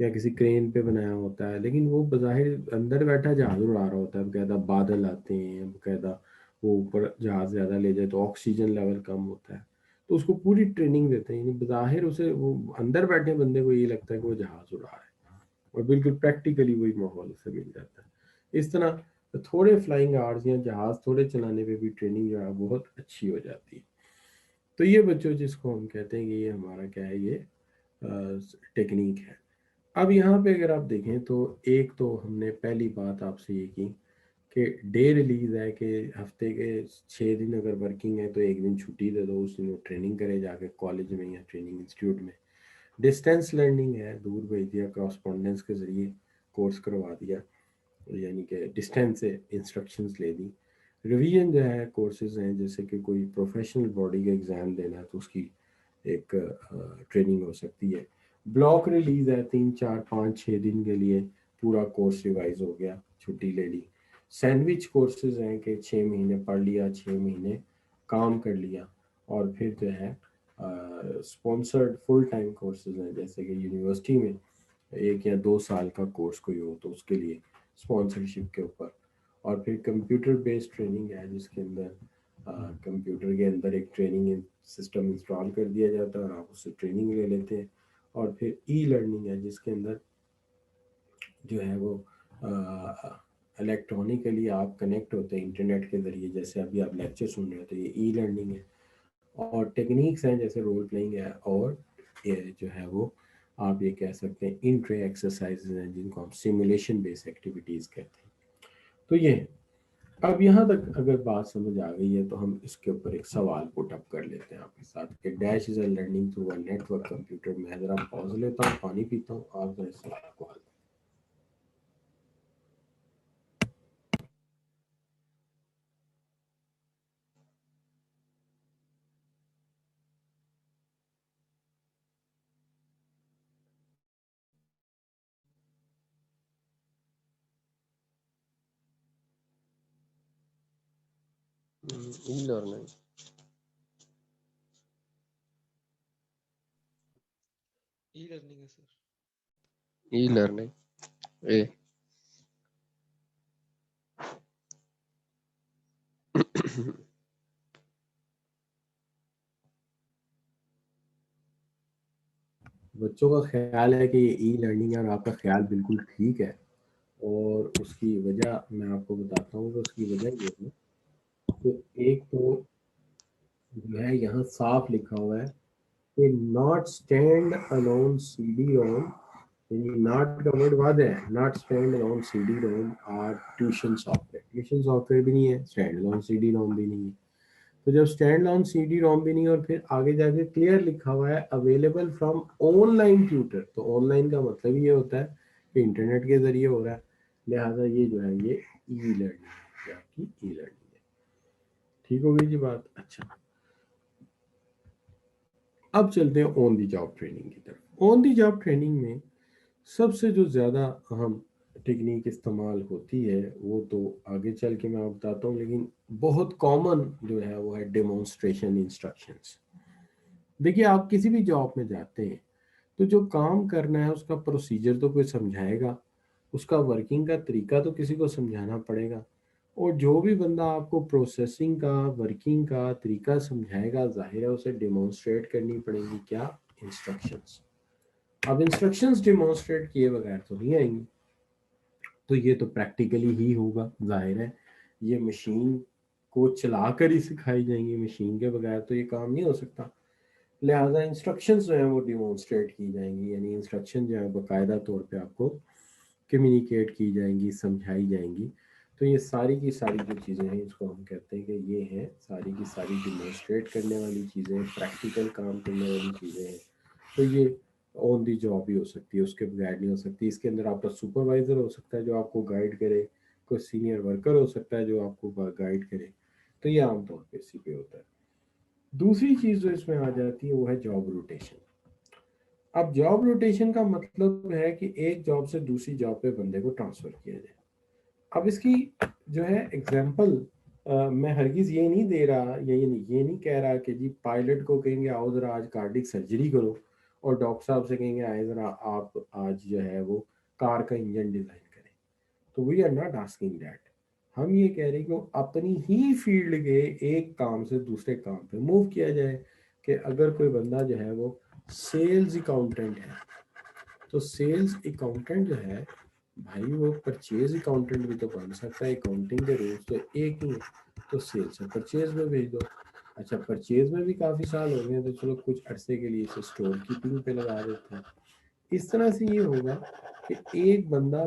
या किसी क्रेन पे बनाया होता है, लेकिन वो बज़ाहिर अंदर बैठा जहाज़ उड़ा रहा होता है। बकायदा बादल आते हैं, बकायदा वो ऊपर जहाज़ ज़्यादा ले जाए तो ऑक्सीजन लेवल कम होता है, तो उसको पूरी ट्रेनिंग देते हैं। यानी बज़ाहिर उसे वो अंदर बैठे बंदे को ये लगता है कि वो जहाज़ उड़ा रहा है, और बिल्कुल प्रैक्टिकली वही माहौल उसे मिल जाता है। इस तरह थोड़े फ्लाइंग आवर्स या जहाज़ थोड़े चलाने पे भी ट्रेनिंग जो है बहुत अच्छी हो जाती है। तो ये बच्चों जिसको हम कहते हैं कि ये हमारा क्या है, ये टेक्निक है। अब यहाँ पे अगर आप देखें तो एक तो हमने पहली बात आपसे ये की کہ ڈے ریلیز ہے کہ ہفتے کے 6 دن اگر ورکنگ ہے تو ایک دن چھٹی دے دو، اس دن وہ ٹریننگ کرے جا کے کالج میں یا ٹریننگ انسٹیٹیوٹ میں. ڈسٹینس لرننگ ہے، دور بھیج دیا، کراسپونڈنس کے ذریعے کورس کروا دیا، یعنی کہ ڈسٹینس سے انسٹرکشنز لے دی. ریویژن جو ہے کورسز ہیں، جیسے کہ کوئی پروفیشنل باڈی کا ایگزام دینا ہے تو اس کی ایک ٹریننگ ہو سکتی ہے. بلاک ریلیز ہے، 3 4 5 6 دن کے لیے پورا کورس ریوائز ہو گیا، چھٹی لے لی. سینڈوچ کورسز ہیں کہ 6 مہینے پڑھ لیا، 6 مہینے کام کر لیا. اور پھر جو ہے اسپانسرڈ فل ٹائم کورسز ہیں، جیسے کہ یونیورسٹی میں 1 یا 2 سال کا کورس کوئی ہو تو اس کے لیے اسپانسرشپ کے اوپر. اور پھر کمپیوٹر بیسڈ ٹریننگ ہے، جس کے اندر کمپیوٹر کے اندر ایک ٹریننگ سسٹم انسٹال کر دیا جاتا ہے اور آپ اس سے ٹریننگ لے لیتے ہیں. اور پھر ای لرننگ ہے، جس کے اندر جو ہے وہ الیکٹرانکلی آپ کنیکٹ ہوتے ہیں انٹرنیٹ کے ذریعے، جیسے ابھی آپ لیکچر سن رہے ہوتے ہیں، یہ ای لرننگ ہے. اور ٹیکنیکس ہیں جیسے رول پلینگ ہے، اور یہ جو ہے وہ آپ یہ کہہ سکتے ہیں انٹرے ایکسرسائزز ہیں، جن کو ہم سیمولیشن بیس ایکٹیویٹیز کہتے ہیں. تو یہ اب یہاں تک اگر بات سمجھ آ گئی ہے تو ہم اس کے اوپر ایک سوال پٹ اپ کر لیتے ہیں آپ کے ساتھ کہ dash is a learning through a network computer. میں ذرا پاز لیتا ہوں، پانی پیتا ہوں، آپ ذرا اس سوال کو حل. ای لرننگ ہے سر. ای لرننگ اے بچوں کا خیال ہے کہ یہ ای لرننگ ہے، اور آپ کا خیال بالکل ٹھیک ہے. اور اس کی وجہ میں آپ کو بتاتا ہوں کہ اس کی وجہ یہ ہے کہ ایک تو جو ہے یہاں صاف لکھا ہوا ہے کہ not standalone C D ROM, یعنی ناٹ کا ورڈ واضح ہے، not standalone C D ROM اور tuition software. Tuition software بھی نہیں ہے، standalone C D ROM بھی نہیں ہے. تو جب standalone C D ROM بھی نہیں، اور پھر آگے جا کے کلیئر لکھا ہوا ہے available from online tutor, تو آن لائن کا مطلب یہ ہوتا ہے کہ انٹرنیٹ کے ذریعے ہو رہا ہے. لہٰذا یہ جو ہے یہ ای لرننگ ہے، آپ کی ای لرننگ ہے. ٹھیک ہو گئی جی بات. اچھا، اب چلتے ہیں آن دی جاب ٹریننگ کی طرف. آن دی جاب ٹریننگ میں سب سے جو زیادہ اہم ٹیکنیک استعمال ہوتی ہے وہ تو آگے چل کے میں آپ بتاتا ہوں، لیکن بہت کامن جو ہے وہ ہے ڈیمونسٹریشن انسٹرکشنس. دیکھیے آپ کسی بھی جاب میں جاتے ہیں تو جو کام کرنا ہے اس کا پروسیجر تو کوئی سمجھائے گا، اس کا ورکنگ کا طریقہ تو کسی کو سمجھانا پڑے گا. اور جو بھی بندہ آپ کو پروسیسنگ کا ورکنگ کا طریقہ سمجھائے گا، ظاہر ہے اسے ڈیمونسٹریٹ کرنی پڑیں گی کیا؟ انسٹرکشنس. اب انسٹرکشنز ڈیمونسٹریٹ کیے بغیر تو نہیں آئیں گی، تو یہ تو پریکٹیکلی ہی ہوگا. ظاہر ہے یہ مشین کو چلا کر ہی سکھائی جائیں گی، مشین کے بغیر تو یہ کام نہیں ہو سکتا. لہٰذا انسٹرکشنز جو ہیں وہ ڈیمونسٹریٹ کی جائیں گی، یعنی انسٹرکشن جو ہے باقاعدہ طور پہ آپ کو کمیونیکیٹ کی جائیں گی، سمجھائی جائیں گی. تو یہ ساری کی ساری جو چیزیں ہیں اس کو ہم کہتے ہیں کہ یہ ہیں ساری کی ساری ڈیمونسٹریٹ کرنے والی چیزیں، پریکٹیکل کام کرنے والی چیزیں ہیں. تو یہ آن دی جاب بھی ہو سکتی ہے، اس کے بغیر نہیں ہو سکتی. اس کے اندر آپ کا سپروائزر ہو سکتا ہے جو آپ کو گائیڈ کرے، کوئی سینئر ورکر ہو سکتا ہے جو آپ کو گائیڈ کرے. تو یہ عام طور پہ اسی پہ ہوتا ہے. دوسری چیز جو اس میں آ جاتی ہے وہ ہے جاب روٹیشن. اب جاب روٹیشن کا مطلب ہے کہ ایک جاب سے دوسری جاب پہ بندے کو ٹرانسفر کیا جائے. اب اس کی جو ہے اگزامپل میں ہرگز یہ نہیں دے رہا، یہ نہیں کہہ رہا کہ جی پائلٹ کو کہیں گے آؤ ذرا آج کارڈک سرجری کرو، اور ڈاکٹر صاحب سے کہیں گے آئے ذرا آپ آج جو ہے وہ کار کا انجن ڈیزائن کریں. تو we are not asking that. ہم یہ کہہ رہے ہیں کہ وہ اپنی ہی فیلڈ کے ایک کام سے دوسرے کام پہ موو کیا جائے. کہ اگر کوئی بندہ جو ہے وہ سیلز اکاؤنٹنٹ ہے تو سیلز اکاؤنٹنٹ جو ہے بھائی وہ پرچیز اکاؤنٹنٹ بھی تو بن سکتا ہے. اکاؤنٹنگ کے رولز تو ایک ہی ہے، تو سیلز سے پرچیز میں بھیج دو. اچھا پرچیز میں بھی کافی سال ہو گئے ہیں تو چلو کچھ عرصے کے لیے اسے اسٹور کیپنگ پہ لگا دیتے ہیں. اس طرح سے یہ ہوگا کہ ایک بندہ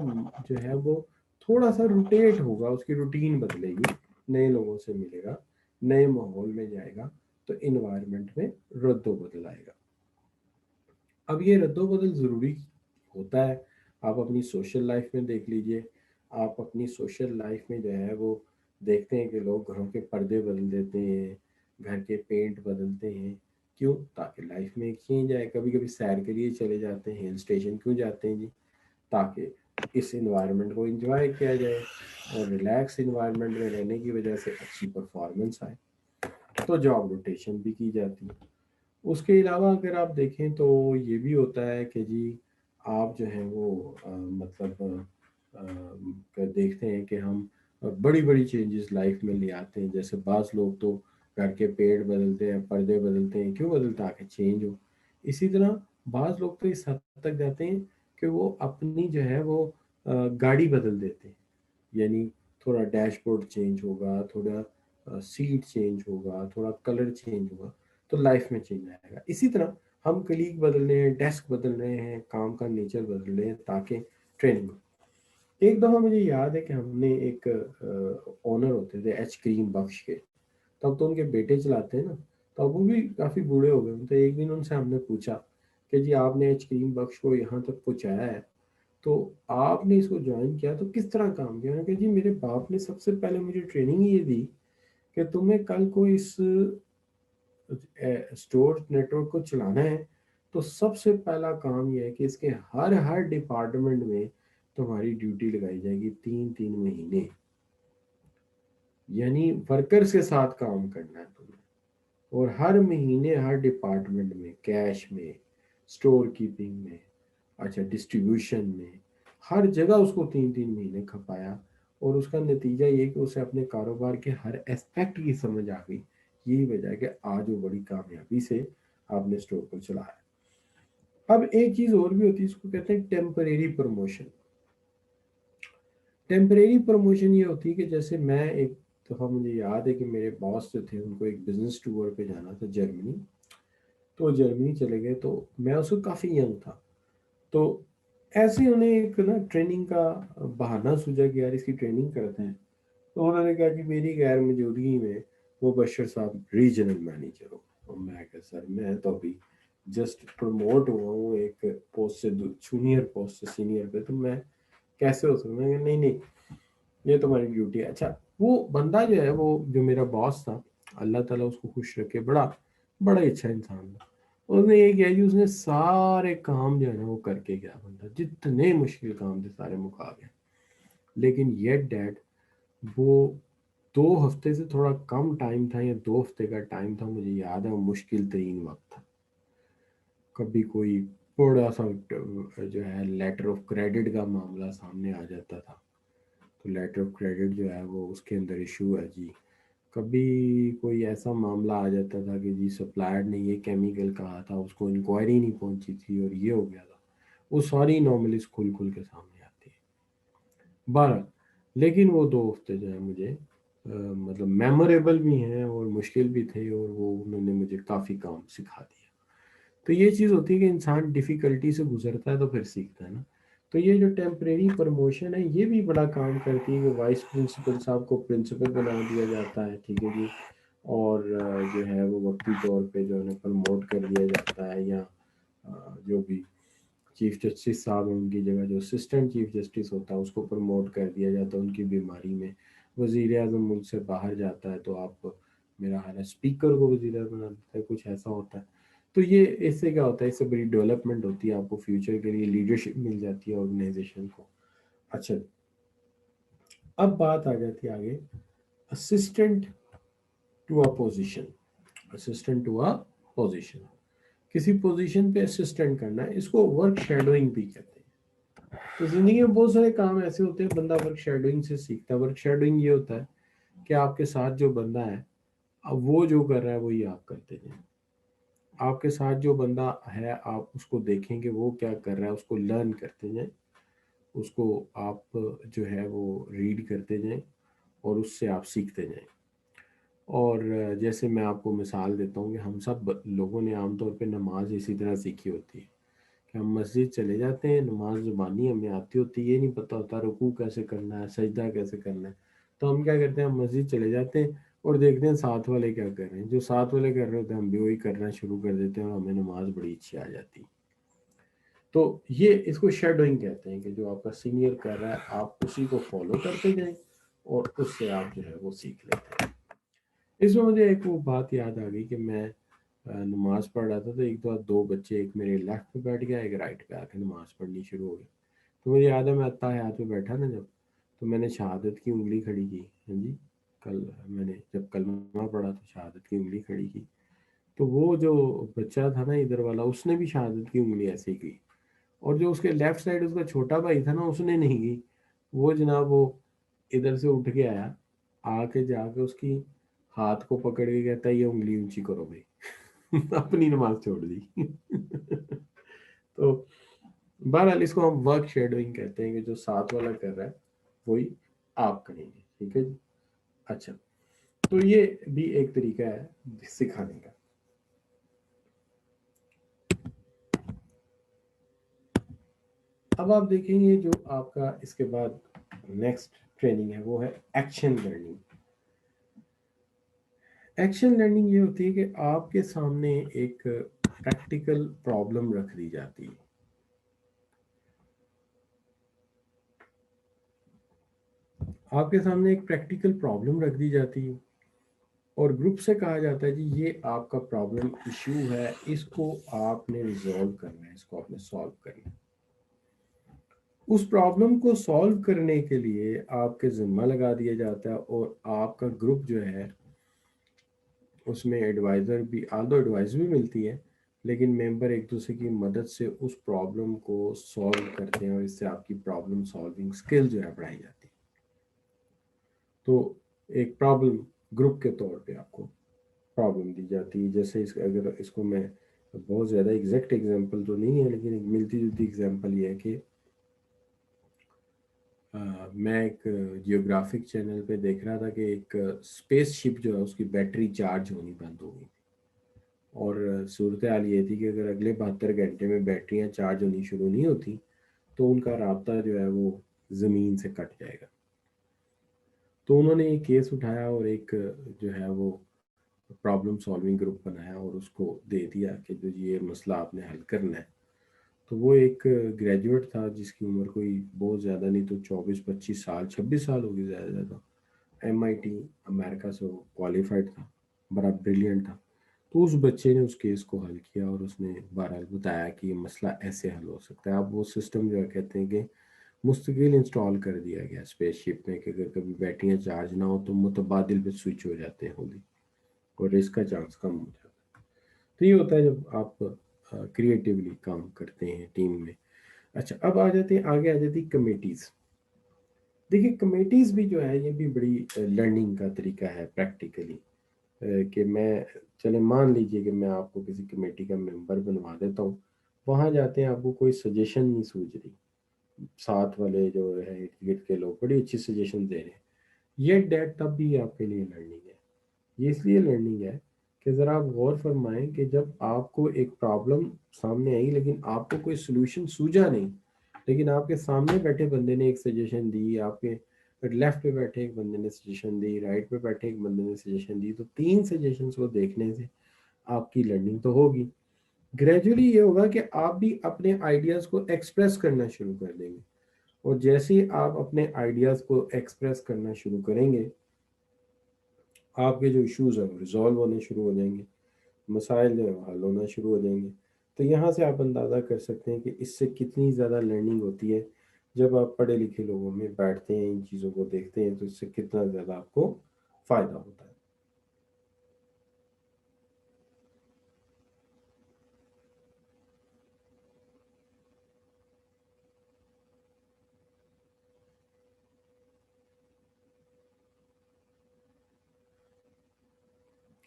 جو ہے وہ थोड़ा सा रोटेट होगा, उसकी रूटीन बदलेगी, नए लोगों से मिलेगा, नए माहौल में जाएगा, तो इन्वायरमेंट में रद्दो बदल आएगा। अब ये रद्दो बदल ज़रूरी होता है। आप अपनी सोशल लाइफ में देख लीजिए, आप अपनी सोशल लाइफ में जो है वो देखते हैं कि लोग घरों के पर्दे बदल देते हैं, घर के पेंट बदलते हैं। क्यों? ताकि लाइफ में एक चेंज आए। कभी कभी सैर के लिए चले जाते हैं, हिल स्टेशन क्यों जाते हैं जी? ताकि इस इन्वायरमेंट को एंजॉय किया जाए और रिलैक्स इन्वायरमेंट में रहने की वजह से अच्छी परफॉर्मेंस आए। तो जॉब रोटेशन भी की जाती है। उसके अलावा अगर आप देखें तो ये भी होता है कि जी आप जो हैं वो मतलब देखते हैं कि हम बड़ी बड़ी चेंजेस लाइफ में ले आते हैं। जैसे बाज़ लोग तो घर के पेड़ बदलते हैं, पर्दे बदलते हैं। क्यों बदलते? ताकि चेंज हो। इसी तरह बाज़ लोग तो इस हद तक जाते हैं कि वो अपनी जो है वो गाड़ी बदल देते हैं। यानी थोड़ा डैशबोर्ड चेंज होगा, थोड़ा सीट चेंज होगा, थोड़ा कलर चेंज होगा, तो लाइफ में चेंज आएगा। इसी तरह हम कलीग बदल रहे हैं, डेस्क बदल रहे हैं, काम का नेचर बदल रहे हैं ताकि ट्रेनिंग। एक दफ़ा मुझे याद है कि हमने एक ओनर होते थे एच क्रीम बख्श के, तब तो उनके बेटे चलाते हैं ना, तब वो भी काफ़ी बूढ़े हो गए। तो एक दिन उनसे हमने पूछा कि जी आपने एच क्रीम बख्श को यहाँ तक पहुँचाया है, तो आपने इसको ज्वाइन किया तो किस तरह काम किया? उन्होंने कहा जी मेरे बाप ने सबसे पहले मुझे ट्रेनिंग ये दी कि तुम्हें कल को इस स्टोर नेटवर्क को चलाना है, तो सबसे पहला काम यह है कि इसके हर हर डिपार्टमेंट में तुम्हारी ड्यूटी लगाई जाएगी 3 3 महीने। यानी वर्कर्स के साथ काम करना है तुम्हें, और हर महीने हर डिपार्टमेंट में, कैश में, स्टोर कीपिंग में, अच्छा डिस्ट्रीब्यूशन में, हर जगह उसको 3 3 महीने खपाया। और उसका नतीजा ये कि उसे अपने कारोबार के हर एस्पेक्ट की समझ आ गई। यही वजह है कि आज वो बड़ी कामयाबी से आपने स्टोर को चलाया। अब एक चीज़ और भी होती है, इसको कहते हैं टेम्परेरी प्रमोशन। टेम्परेरी प्रमोशन ये होती है कि जैसे मैं एक दफ़ा, मुझे याद है कि मेरे बॉस जो थे उनको एक बिजनेस टूर पे जाना था जर्मनी। तो जर्मनी चले गए, तो मैं उसको काफ़ी यंग था। तो ऐसे ही उन्हें एक ना ट्रेनिंग का बहाना सूझा कि यार इसकी ट्रेनिंग करते हैं। तो उन्होंने कहा कि मेरी गैर मौजूदगी में वो बशर साहब रीजनल मैनेजर हो। और मैं कहा सर मैं तो अभी जस्ट प्रमोट हुआ हूँ एक पोस्ट से जूनियर पोस्ट से सीनियर पे, तो मैं कैसे हो सकता? मैं कहा, नहीं नहीं ये तुम्हारी ड्यूटी है। अच्छा, वो बंदा जो है वो जो मेरा बॉस था, अल्लाह ताला उसको खुश रखे, बड़ा बड़ा ही अच्छा इंसान था। उसने ये किया जी, उसने सारे काम जो है ना वो करके गया। बंदा जितने मुश्किल काम थे सारे मुका गया। लेकिन येट डैट वो 2 हफ्ते से थोड़ा कम टाइम था, या 2 हफ्ते का टाइम था, मुझे याद है वो मुश्किल तरीन वक्त था। कभी कोई थोड़ा सा जो है लेटर ऑफ क्रेडिट का मामला सामने आ जाता था, तो लेटर ऑफ क्रेडिट जो है वो उसके अंदर इशू है जी। कभी कोई ऐसा मामला आ जाता था कि जी सप्लायर ने ये केमिकल कहा था, उसको इंक्वायरी नहीं पहुंची थी और ये हो गया था। वो सारी नॉर्मलीज खुल खुल के सामने आती है। 12, लेकिन वो 2 हफ्ते जो है मुझे मतलब मेमोरेबल भी हैं और मुश्किल भी थे, और वो उन्होंने मुझे काफ़ी काम सिखा दिया। तो ये चीज़ होती है कि इंसान डिफ़िकल्टी से गुजरता है तो फिर सीखता है ना। तो ये जो टेम्परेरी प्रमोशन है ये भी बड़ा काम करती है कि वाइस प्रिंसिपल साहब को प्रिंसिपल बना दिया जाता है, ठीक है जी। और जो है वो वक्ती तौर पे जो है प्रमोट कर दिया जाता है, या जो भी चीफ जस्टिस साहब हैं उनकी जगह जो असिस्टेंट चीफ जस्टिस होता है उसको प्रमोट कर दिया जाता है उनकी बीमारी में। वज़ीर आज़म मुल्क से बाहर जाता है तो आप, मेरा हाल है, स्पीकर को वज़ीर आज़म बना देता है, कुछ ऐसा होता है। तो ये इससे क्या होता है, इससे बड़ी डेवलपमेंट होती है, आपको फ्यूचर के लिए लीडरशिप मिल जाती है ऑर्गेनाइजेशन को। अच्छा, अब बात आ जाती है आगे, assistant to a position. Assistant to a position, किसी पोजीशन पे असिस्टेंट करना है, इसको वर्क शेडोइंग भी कहते हैं। तो जिंदगी में बहुत सारे काम ऐसे होते हैं बंदा वर्क शेडोइंग से सीखता है। वर्क शेडोइंग ये होता है कि आपके साथ जो बंदा है, अब वो जो कर रहा है वही आप करते जाएं। आपके साथ जो बंदा है आप उसको देखेंगे वो क्या कर रहा है, उसको लर्न करते जाएं, उसको आप जो है वो रीड करते जाएं और उससे आप सीखते जाएं। और जैसे मैं आपको मिसाल देता हूँ कि हम सब लोगों ने आमतौर पे नमाज इसी तरह सीखी होती है कि हम मस्जिद चले जाते हैं, नमाज ज़ुबानी हमें आती होती है, ये नहीं पता होता रुकू कैसे करना है, सजदा कैसे करना है। तो हम क्या करते हैं, हम मस्जिद चले जाते हैं और देखते हैं साथ वाले क्या कर रहे हैं, जो साथ वाले कर रहे होते हैं हम भी वही करना शुरू कर देते हैं और हमें नमाज बड़ी अच्छी आ जाती है। तो ये इसको शेडोइंग कहते हैं कि जो आपका सीनियर कर रहा है आप उसी को फॉलो करते जाएं और उससे आप जो है वो सीख लेते हैं। इसमें मुझे एक वो बात याद आ गई कि मैं नमाज पढ़ रहा था, तो एक दो बच्चे, एक मेरे लेफ्ट पे बैठ गया, एक राइट पे आके नमाज पढ़नी शुरू हो गई। तो मुझे याद है मैं अत्ताहियात पे बैठा ना जब, तो मैंने शहादत की उंगली खड़ी की। हाँ जी, कल मैंने जब कलमा पढ़ा तो शहादत की उंगली खड़ी की। तो वो जो बच्चा था ना इधर वाला, उसने भी शहादत की उंगली ऐसे ही की, और जो उसके लेफ्ट साइड उसका छोटा भाई था ना, उसने नहीं की। वो जनाब वो इधर से उठ के आया, आके जाके उसकी हाथ को पकड़ के कहता है ये उंगली ऊंची करो भाई। अपनी नमाज छोड़ दी। तो बहरहाल इसको हम वर्क शेडोइंग कहते हैं कि जो साथ वाला कर रहा है वही आप करेंगे। ठीक है जी। अच्छा, तो ये भी एक तरीका है सिखाने का। अब आप देखेंगे जो आपका इसके बाद नेक्स्ट ट्रेनिंग है वो है एक्शन लर्निंग। एक्शन लर्निंग ये होती है कि आपके सामने एक प्रैक्टिकल प्रॉब्लम रख दी जाती है। आपके सामने एक प्रैक्टिकल प्रॉब्लम रख दी जाती है और ग्रुप से कहा जाता है जी ये आपका प्रॉब्लम इशू है, इसको आपने रिजॉल्व करना है, इसको आपने सॉल्व करना है। उस प्रॉब्लम को सॉल्व करने के लिए आपके जिम्मा लगा दिया जाता है और आपका ग्रुप जो है उसमें एडवाइज़र भी, आल्दो एडवाइस भी मिलती है, लेकिन मेंबर एक दूसरे की मदद से उस प्रॉब्लम को सॉल्व करते हैं और इससे आपकी प्रॉब्लम सॉल्विंग स्किल जो है बढ़ाई जाती है। तो एक प्रॉब्लम ग्रुप के तौर पे आपको प्रॉब्लम दी जाती है। जैसे अगर इसको मैं बहुत ज़्यादा एग्जैक्ट एग्जांपल तो नहीं है, लेकिन एक मिलती जुलती एग्जांपल ये है कि मैं एक जियोग्राफिक चैनल पे देख रहा था कि एक स्पेस शिप जो है उसकी बैटरी चार्ज होनी बंद हो गई, और सूरत हाल ये थी कि अगर अगले 72 घंटे में बैटरियां चार्ज होनी शुरू नहीं होती तो उनका राब्ता जो है वो ज़मीन से कट जाएगा। तो उन्होंने एक केस उठाया और एक जो है वो प्रॉब्लम सॉल्विंग ग्रुप बनाया और उसको दे दिया कि जो ये मसला आपने हल करना है। तो वो एक ग्रेजुएट था जिसकी उम्र कोई बहुत ज़्यादा नहीं तो 24-25 साल, 26 साल होगी ज़्यादा ज़्यादा। MIT अमेरिका से वो क्वालिफाइड था, बड़ा ब्रिलियंट था। तो उस बच्चे ने उस केस को हल किया और उसने बहरहाल बताया कि ये मसला ऐसे हल हो सकता है। अब वो सिस्टम जो है कहते हैं कि मुस्तकिल इंस्टॉल कर दिया गया स्पेसशिप में कि अगर कभी बैटरियाँ चार्ज ना हो तो मुतबादिल पे स्विच हो जाते हैं होली, और इसका चांस कम हो जाता है। तो ये होता है जब आप क्रिएटिवली काम करते हैं टीम में। अच्छा, अब आ जाते हैं, आगे आ जाती कमेटीज़। देखिए कमेटीज़ भी जो है ये भी बड़ी लर्निंग का तरीका है प्रैक्टिकली, कि मैं, चले मान लीजिए कि मैं आपको किसी कमेटी का मेंबर बनवा देता हूँ, वहाँ जाते हैं आपको कोई सजेशन नहीं सूझ रही, साथ वाले जो है इर्द गिर्द के लोग बड़ी अच्छी सजेशन दे रहे हैं, ये डेट तब भी आपके लिए लर्निंग है। ये इसलिए लर्निंग है कि ज़रा आप गौर फरमाएं कि जब आपको एक प्रॉब्लम सामने आई लेकिन आपको कोई सोल्यूशन सूझा नहीं, लेकिन आपके सामने बैठे बंदे ने एक सजेशन दी, आपके लेफ्ट पे बैठे एक बंदे ने सजेशन दी, राइट पे बैठे एक बंदे ने सजेशन दी, तो तीन सजेशंस को देखने से आपकी लर्निंग तो होगी। ग्रेजुअली ये होगा कि आप भी अपने आइडियाज़ को एक्सप्रेस करना शुरू कर देंगे, और जैसे ही आप अपने आइडियाज़ को एक्सप्रेस करना शुरू करेंगे आपके जो इश्यूज़ हैं वो रिजॉल्व होने शुरू हो जाएंगे, मसाइल जो है वो हल होना शुरू हो जाएंगे। तो यहाँ से आप अंदाज़ा कर सकते हैं कि इससे कितनी ज़्यादा लर्निंग होती है। जब आप पढ़े लिखे लोगों में बैठते हैं, इन चीज़ों को देखते हैं, तो इससे कितना ज़्यादा आपको फ़ायदा होता है।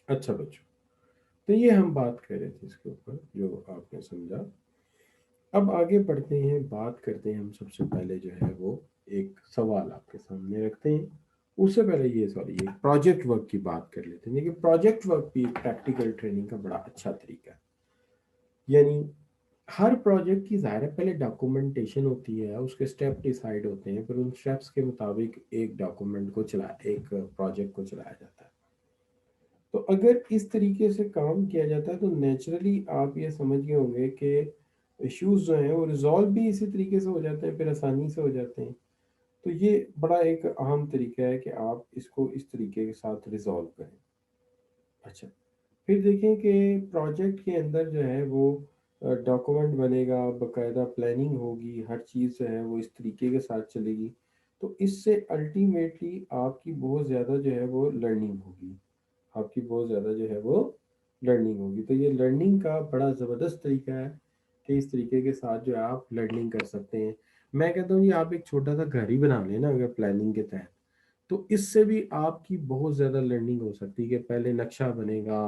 अच्छा बच्चों, तो ये हम बात कर रहे थे इसके ऊपर जो आपने समझा। अब आगे बढ़ते हैं, बात करते हैं। हम सबसे पहले जो है वो एक सवाल आपके सामने रखते हैं। उससे पहले ये प्रोजेक्ट वर्क की बात कर लेते हैं। देखिए प्रोजेक्ट वर्क भी एक प्रैक्टिकल ट्रेनिंग का बड़ा अच्छा तरीका है। यानी ہر پروجیکٹ کی ظاہر ہے پہلے ڈاکومنٹیشن ہوتی ہے، اس کے اسٹیپ ڈیسائیڈ ہوتے ہیں، پھر ان اسٹیپس کے مطابق ایک ڈاکومنٹ کو ایک پروجیکٹ کو چلایا جاتا ہے. تو اگر اس طریقے سے کام کیا جاتا ہے تو نیچرلی آپ یہ سمجھ گئے ہوں گے کہ ایشوز جو ہیں وہ ریزالو بھی اسی طریقے سے ہو جاتے ہیں، پھر آسانی سے ہو جاتے ہیں. تو یہ بڑا ایک اہم طریقہ ہے کہ آپ اس کو اس طریقے کے ساتھ ریزالو کریں. اچھا، پھر دیکھیں کہ پروجیکٹ کے اندر جو ہے وہ ڈاکومنٹ بنے گا، باقاعدہ پلاننگ ہوگی، ہر چیز جو ہے وہ اس طریقے کے ساتھ چلے گی. تو اس سے الٹیمیٹلی آپ کی بہت زیادہ جو ہے وہ لرننگ ہوگی، آپ کی بہت زیادہ جو ہے وہ لرننگ ہوگی. تو یہ لرننگ کا بڑا زبردست طریقہ ہے کہ اس طریقے کے ساتھ جو ہے آپ لرننگ کر سکتے ہیں. میں کہتا ہوں یہ آپ ایک چھوٹا سا گھر ہی بنا لیں نا اگر پلاننگ کے تحت، تو اس سے بھی آپ کی بہت زیادہ لرننگ ہو سکتی ہے کہ پہلے نقشہ بنے گا،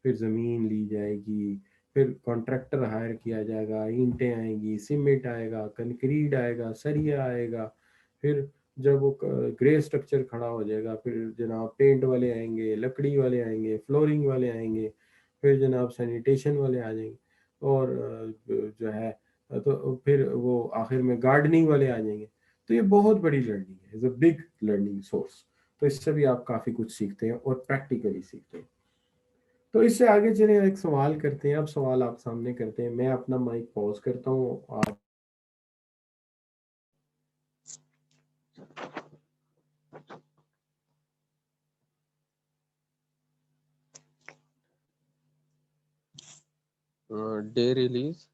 پھر زمین لی جائے گی، پھر کانٹریکٹر ہائر کیا جائے گا، اینٹیں آئیں گی، سیمنٹ آئے گا، کنکریٹ آئے گا، سریا آئے گا، پھر جب وہ گرے اسٹرکچر کھڑا ہو جائے گا پھر جناب پینٹ والے آئیں گے، لکڑی والے آئیں گے، فلورنگ والے آئیں گے، پھر جناب سینیٹیشن والے آ جائیں گے، اور جو ہے تو پھر وہ آخر میں گارڈننگ والے آ جائیں گے. تو یہ بہت بڑی لرننگ ہے، از اے بگ لرننگ سورس. تو اس سے بھی آپ کافی کچھ سیکھتے ہیں اور پریکٹیکلی سیکھتے ہیں. تو اس سے آگے چلیں، ایک سوال کرتے ہیں. اب سوال آپ سامنے کرتے ہیں، میں اپنا مائک پاز کرتا ہوں. آپ ڈے ریلیز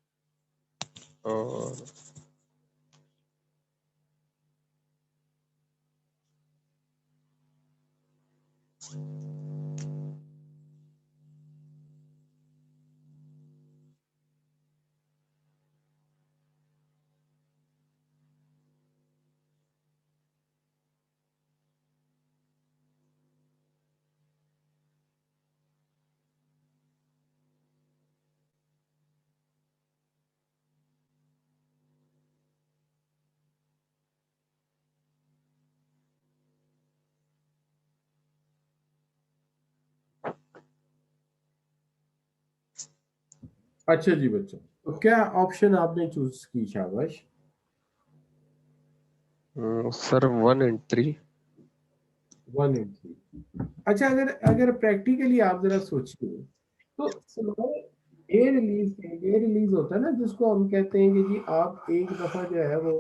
اور اچھا جی بچوں، تو کیا آپشن آپ نے چوز کی؟ شاباش. سر 1 and 3. 1 and 3. اچھا، اگر پریکٹیکلی آپ ذرا سوچیے تو ڈے ریلیز ہوتا ہے نا جس کو ہم کہتے ہیں کہ جی آپ ایک دفعہ جو ہے وہ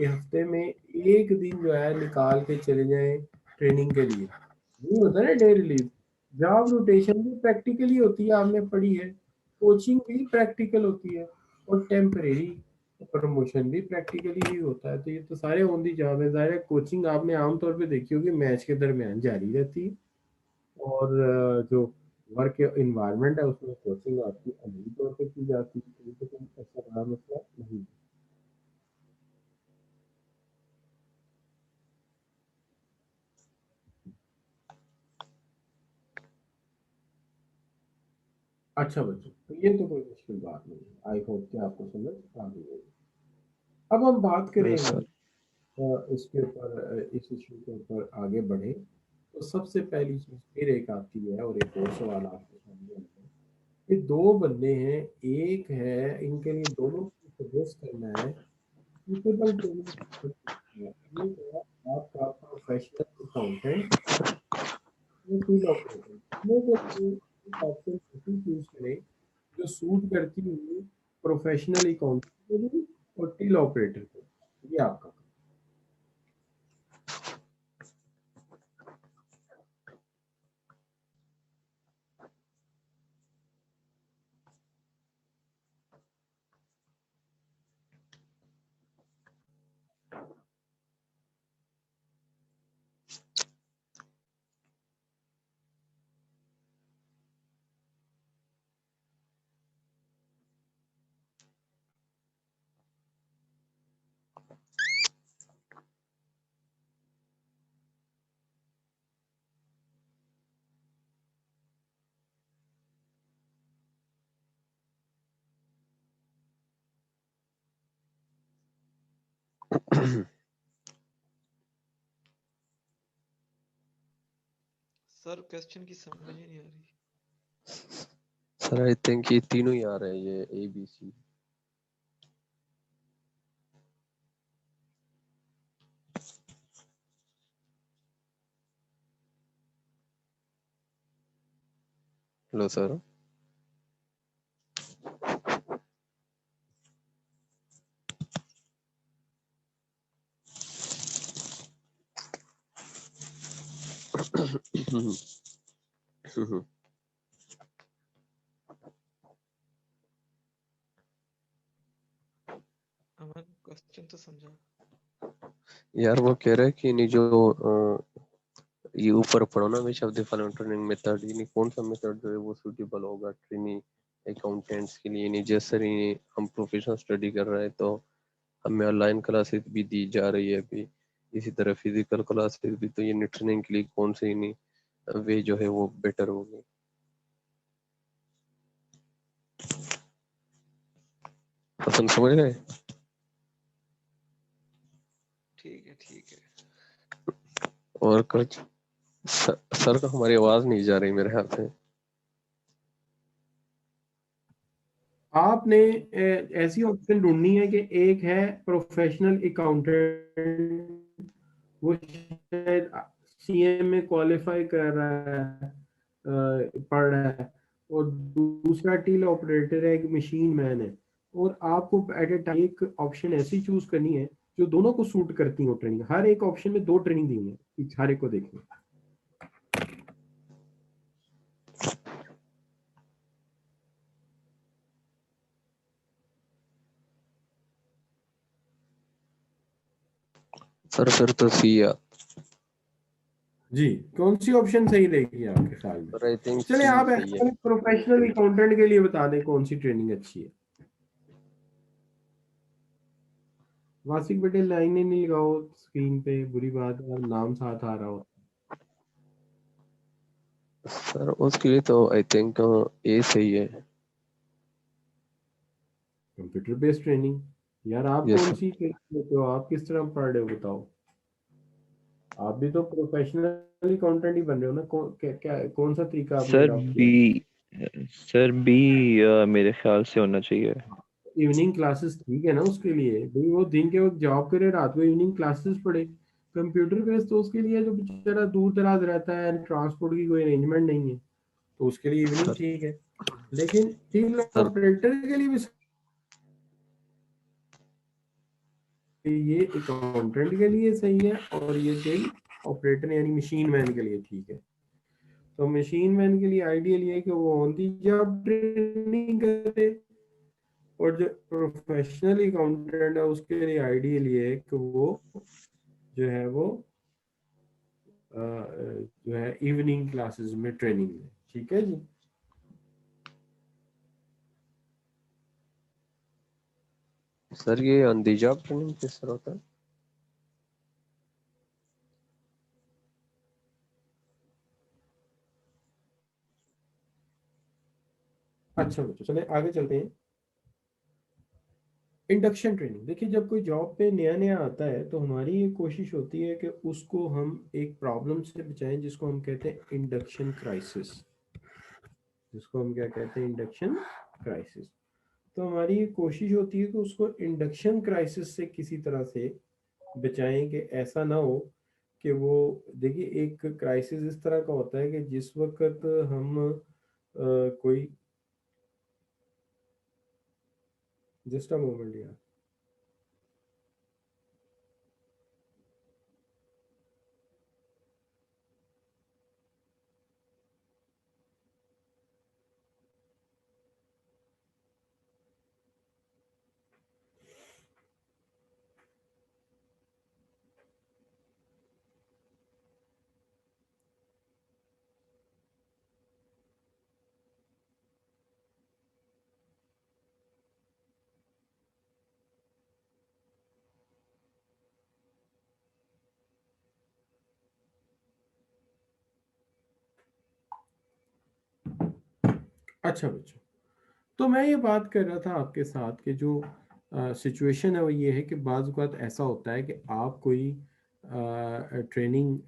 ہفتے میں ایک دن جو ہے نکال کے چلے جائیں ٹریننگ کے لیے. نہیں ہوتا نا ڈے ریلیز. جاب روٹیشن بھی پریکٹیکلی ہوتی ہے، آپ نے پڑھی ہے. کوچنگ بھی پریکٹیکل ہوتی ہے، اور ٹیمپریری پروموشن بھی پریکٹیکلی ہی ہوتا ہے. تو یہ تو سارے آن دی جاب ہے. ظاہر ہے کوچنگ آپ نے عام طور پہ دیکھی ہوگی میچ کے درمیان جاری رہتی ہے، اور جو ورک انوائرمنٹ ہے اس میں کوچنگ آپ کی عملی طور پہ کی جاتی ہے. تو یہ تو کوئی ایسا بڑا مسئلہ نہیں ہے. اچھا بچوں، تو یہ تو کوئی مشکل بات نہیں ہے. آئی ہوپ کہ آپ کو سمجھ آ گئی ہوگی. اب ہم بات کریں یس سر. اس کے اوپر، اس ایشو کے اوپر آگے بڑھیں. تو سب سے پہلی چیز پھر ایک آتی ہے، اور ایک اور سوال آپ کے سامنے آتا ہے. یہ دو بندے ہیں، ایک ہے ان کے لیے دونوں کو سجیسٹ کرنا ہے suitable training. ایک ہے آپ کا پروفیشنل اکاؤنٹنٹ، فیلڈ آپریٹر. دونوں کے لیے ایک آپشن ایسی چوز کریں جو سوٹ کرتی ہوئی پروفیشنل اکاؤنٹنٹ کو بھی اور ٹیل آپریٹر کو. یہ آپ کا. سر کوشچن کی سمجھ ہی نہیں آ رہی. سر آئی تھنک یہ تینوں ہی آ رہے ہیں، یہ اے بی سی. Hello sir. हमारा क्वेश्चन तो समझा। यार वो कह रहा है कि नहीं जो ये ऊपर पढ़ो ना, which of the following training method, यानी कौन सा मेथड जो है वो सूटेबल होगा ट्रेनी अकाउंटेंट्स के लिए। यानी जैसे ही हम प्रोफेशनल स्टडी कर रहे हैं तो हमें ऑनलाइन क्लासेस भी दी जा रही है अभी, इसी तरह फिजिकल क्लासेस भी, तो ये ट्रेनिंग के लिए कौन से यानी वे जो है वो बेटर होगी। पसंद समझ गए? ठीक है ठीक है। और कुछ सर का हमारी आवाज नहीं जा रही मेरे ख्याल से। आपने ऐसी ऑप्शन ढूंढनी है कि एक है प्रोफेशनल अकाउंटेंट, वो शायद सीएम में क्वालिफाई कर रहा है, पढ़ रहा है, और दूसरा टील ऑपरेटर है, एक मशीन मैन है। और आपको एट ए टाइम एक ऑप्शन ऐसी चूज करनी है जो दोनों को सूट करती हो ट्रेनिंग। हर एक ऑप्शन में 2 ट्रेनिंग दी हुई है, हर एक को देखना। सर फिर तो सी या जी, कौन सी ऑप्शन सही रहेगी आपके ख्याल में? सर, आई थिंक चले सी आप सही है। प्रोफेशनल अकाउंटेंट के लिए बता दें कौन सी ट्रेनिंग अच्छी है। वासिक बेटे लाइन ही नहीं लगाओ स्क्रीन पे, बुरी बात है, नाम साथ आ रहा हो। सर उसके लिए तो आई थिंक ए सही है। Computer based training. यार आप यस कौन सर। सी ट्रेनिंग लेते हो? आप किस तरह पढ़ रहे हो बताओ? आप भी तो प्रोफेशनल अकाउंटेंट ही बन रहे हो ना? कौन सा तरीका आपने सर अडॉप्ट किया? बी सर बी मेरे ख्याल से होना चाहिए। इवनिंग क्लासेस ठीक है ना उसके लिए, भाई वो दिन के वक्त जॉब करे, रात को इवनिंग क्लासेस पढ़े। कंप्यूटर बेस्ड तो उसके लिए जो बेचारा दूर दराज रहता है, ट्रांसपोर्ट की कोई अरेंजमेंट नहीं है, तो उसके लिए इवनिंग सर ठीक है। लेकिन टील सर ऑपरेटर के लिए भी ये अकाउंटेंट के लिए सही है, और ये टील ऑपरेटर यानी मशीन मैन के लिए ठीक है। तो मशीन मैन के लिए आइडियल ये है कि वो ऑन दी जॉब ट्रेनिंग करे, और जो प्रोफेशनल अकाउंटेंट है उसके लिए आइडियल ये है कि वो जो है वो जो है इवनिंग क्लासेस में ट्रेनिंग में। ठीक है जी। सर ये ऑन द जॉब ट्रेनिंग किस तरह होता है? अच्छा बच्चों, चले आगे चलते हैं। Induction training. देखिए, जब कोई जॉब पे नया नया आता है तो हमारी ये कोशिश होती है कि उसको हम एक प्रॉब्लम से बचाएं जिसको हम कहते हैं इंडक्शन क्राइसिस। जिसको हम क्या कहते हैं? Induction crisis. तो हमारी ये कोशिश होती है कि उसको इंडक्शन क्राइसिस से किसी तरह से बचाएं कि ऐसा ना हो कि वो, देखिए एक क्राइसिस इस तरह का होता है कि जिस वक्त हम कोई, जस्ट अ मोमेंट यार। अच्छा बच्चों, तो मैं ये बात कर रहा था आपके साथ कि जो सिचुएशन है वो ये है कि बाज़ औक़ात ऐसा होता है कि आप कोई ट्रेनिंग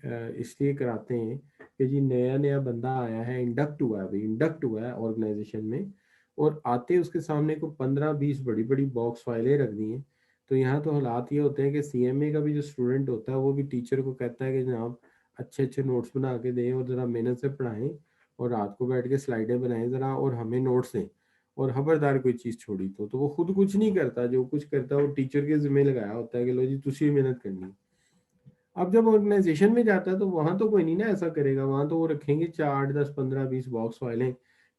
इसलिए कराते हैं कि जी नया नया बंदा आया है, इंडक्ट हुआ है, भाई इंडक्ट हुआ है ऑर्गेनाइजेशन में, और आते उसके सामने को 15-20 बड़ी बड़ी बॉक्स फाइलें रख दी हैं। तो यहाँ तो हालात ये होते हैं कि सीएमए का भी जो स्टूडेंट होता है वो भी टीचर को कहता है कि जनाब अच्छे अच्छे नोट्स बना के दें और ज़रा मेहनत से पढ़ाएं, اور رات کو بیٹھ کے سلائڈیں بنائیں ذرا اور ہمیں نوٹس دیں اور خبردار کوئی چیز چھوڑی تو وہ خود کچھ نہیں کرتا، جو کچھ کرتا ہے وہ ٹیچر کے ذمہ لگایا ہوتا ہے کہ لو جی تسی محنت کرنی ہے۔ اب جب آرگنائزیشن میں جاتا ہے تو وہاں تو کوئی نہیں نا ایسا کرے گا، وہاں تو وہ رکھیں گے 4 10 15 20 باکس فائلیں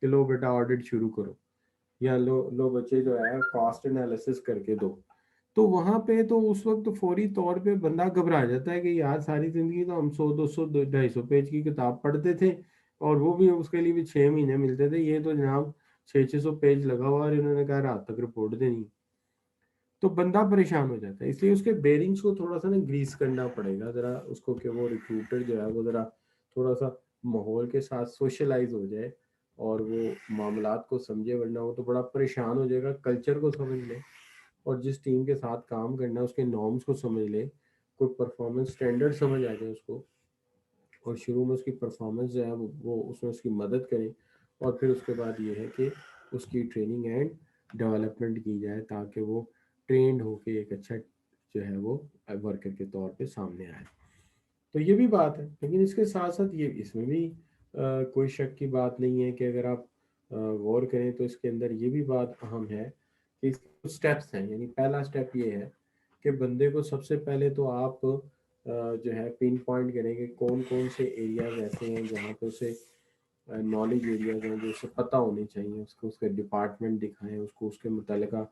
کہ لو بیٹا آڈٹ شروع کرو، یا لو بچے جو ہے کاسٹ انالیسس کر کے دو۔ تو وہاں پہ تو اس وقت فوری طور پہ بندہ گھبرا جاتا ہے کہ یار ساری زندگی تو ہم 100 200 250 پیج کی کتاب پڑھتے تھے اور وہ بھی اس کے لیے بھی 6 مہینے ملتے تھے، یہ تو جناب 600 پیج لگا ہوا اور انہوں نے کہا رات تک رپورٹ دینی، تو بندہ پریشان ہو جاتا ہے۔ اس لیے اس کے بیرنگز کو تھوڑا سا نا گریس کرنا پڑے گا ذرا اس کو، کہ وہ ریکروٹر جو ہے وہ ذرا تھوڑا سا ماحول کے ساتھ سوشلائز ہو جائے اور وہ معاملات کو سمجھے، ورنہ وہ تو بڑا پریشان ہو جائے گا۔ کلچر کو سمجھ لے اور جس ٹیم کے ساتھ کام کرنا ہے اس کے نارمز کو سمجھ لے، کوئی پرفارمنس سٹینڈرڈ سمجھ آ جائے اس کو، اور شروع میں اس کی پرفارمنس جو ہے وہ اس میں اس کی مدد کریں، اور پھر اس کے بعد یہ ہے کہ اس کی ٹریننگ اینڈ ڈیولپمنٹ کی جائے تاکہ وہ ٹرینڈ ہو کے ایک اچھا جو ہے وہ ورکر کے طور پہ سامنے آئے۔ تو یہ بھی بات ہے، لیکن اس کے ساتھ ساتھ یہ اس میں بھی کوئی شک کی بات نہیں ہے کہ اگر آپ غور کریں تو اس کے اندر یہ بھی بات اہم ہے کہ اس کے سٹیپس ہیں۔ یعنی پہلا سٹیپ یہ ہے کہ بندے کو سب سے پہلے تو آپ جو ہے پن پوائنٹ کریں کہ کون کون سے ایریاز ایسے ہیں جہاں پہ اسے نالج ایریاز ہیں جو اسے پتہ ہونے چاہیے، اس کو اس کے ڈپارٹمنٹ دکھائیں، اس کو اس کے متعلقہ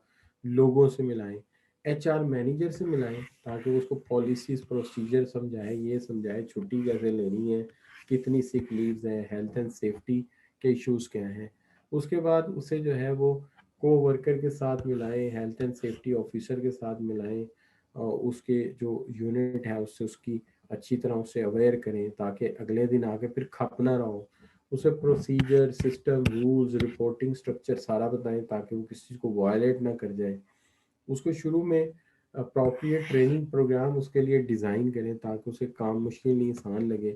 لوگوں سے ملائیں، ایچ آر مینیجر سے ملائیں تاکہ اس کو پالیسیز پروسیجر سمجھائے، یہ سمجھائے چھٹی کیسے لینی ہے، کتنی سک لیوز ہیں، ہیلتھ اینڈ سیفٹی کے ایشوز کیا ہیں۔ اس کے بعد اسے جو ہے وہ کو ورکر کے ساتھ ملائیں، ہیلتھ اینڈ سیفٹی آفیسر کے ساتھ ملائیں، اور اس کے جو یونٹ ہے اس سے اس کی اچھی طرح اسے اویئر کریں تاکہ اگلے دن آگے پھر کھپ نہ رہو، اسے procedure system rules reporting structure سارا بتائیں تاکہ وہ کسی چیز کو وائلیٹ نہ کر جائے۔ اس کو شروع میں اپروپریٹ ٹریننگ پروگرام اس کے لیے ڈیزائن کریں تاکہ اسے کام مشکل نہیں آسان لگے،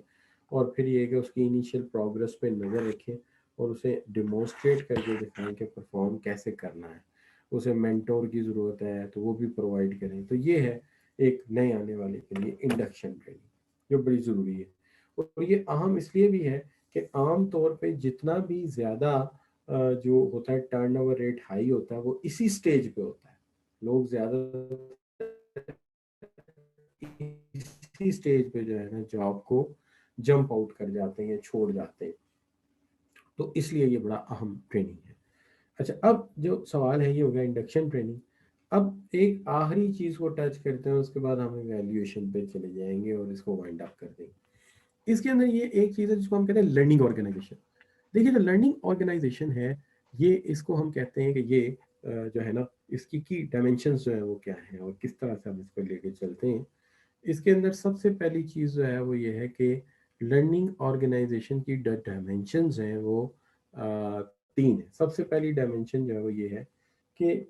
اور پھر یہ کہ اس کی انیشیل پروگرس پہ نظر رکھیں اور اسے ڈیمونسٹریٹ کر کے دکھائیں کہ پرفارم کیسے کرنا ہے۔ اسے مینٹور کی ضرورت ہے تو وہ بھی پرووائڈ کریں۔ تو یہ ہے ایک نئے آنے والے کے لیے انڈکشن ٹریننگ جو بڑی ضروری ہے، اور یہ اہم اس لیے بھی ہے کہ عام طور پہ جتنا بھی زیادہ جو ہوتا ہے ٹرن اوور ریٹ ہائی ہوتا ہے وہ اسی سٹیج پہ ہوتا ہے، لوگ زیادہ اسی سٹیج پہ جو ہے نا جاب کو جمپ آؤٹ کر جاتے ہیں یا چھوڑ جاتے ہیں، تو اس لیے یہ بڑا اہم ٹریننگ ہے۔ اچھا، اب جو سوال ہے یہ ہو گیا انڈکشن ٹریننگ۔ اب ایک آخری چیز کو ٹچ کرتے ہیں، اس کے بعد ہم ایویلیویشن پہ چلے جائیں گے اور اس کو وائنڈ اپ کر دیں گے۔ اس کے اندر یہ ایک چیز ہے جس کو ہم کہتے ہیں لرننگ آرگنائزیشن۔ دیکھیے جو لرننگ آرگنائزیشن ہے یہ اس کو ہم کہتے ہیں کہ یہ جو ہے نا اس کی ڈائمینشنز جو ہیں وہ کیا ہیں اور کس طرح سے ہم اس کو لے کے چلتے ہیں۔ اس کے اندر سب سے پہلی چیز جو ہے وہ یہ ہے کہ لرننگ آرگنائزیشن کی ڈائمینشنز ہیں وہ 3 ہیں۔ سب سے پہلی ڈائمینشن جو ہے وہ یہ ہے کہ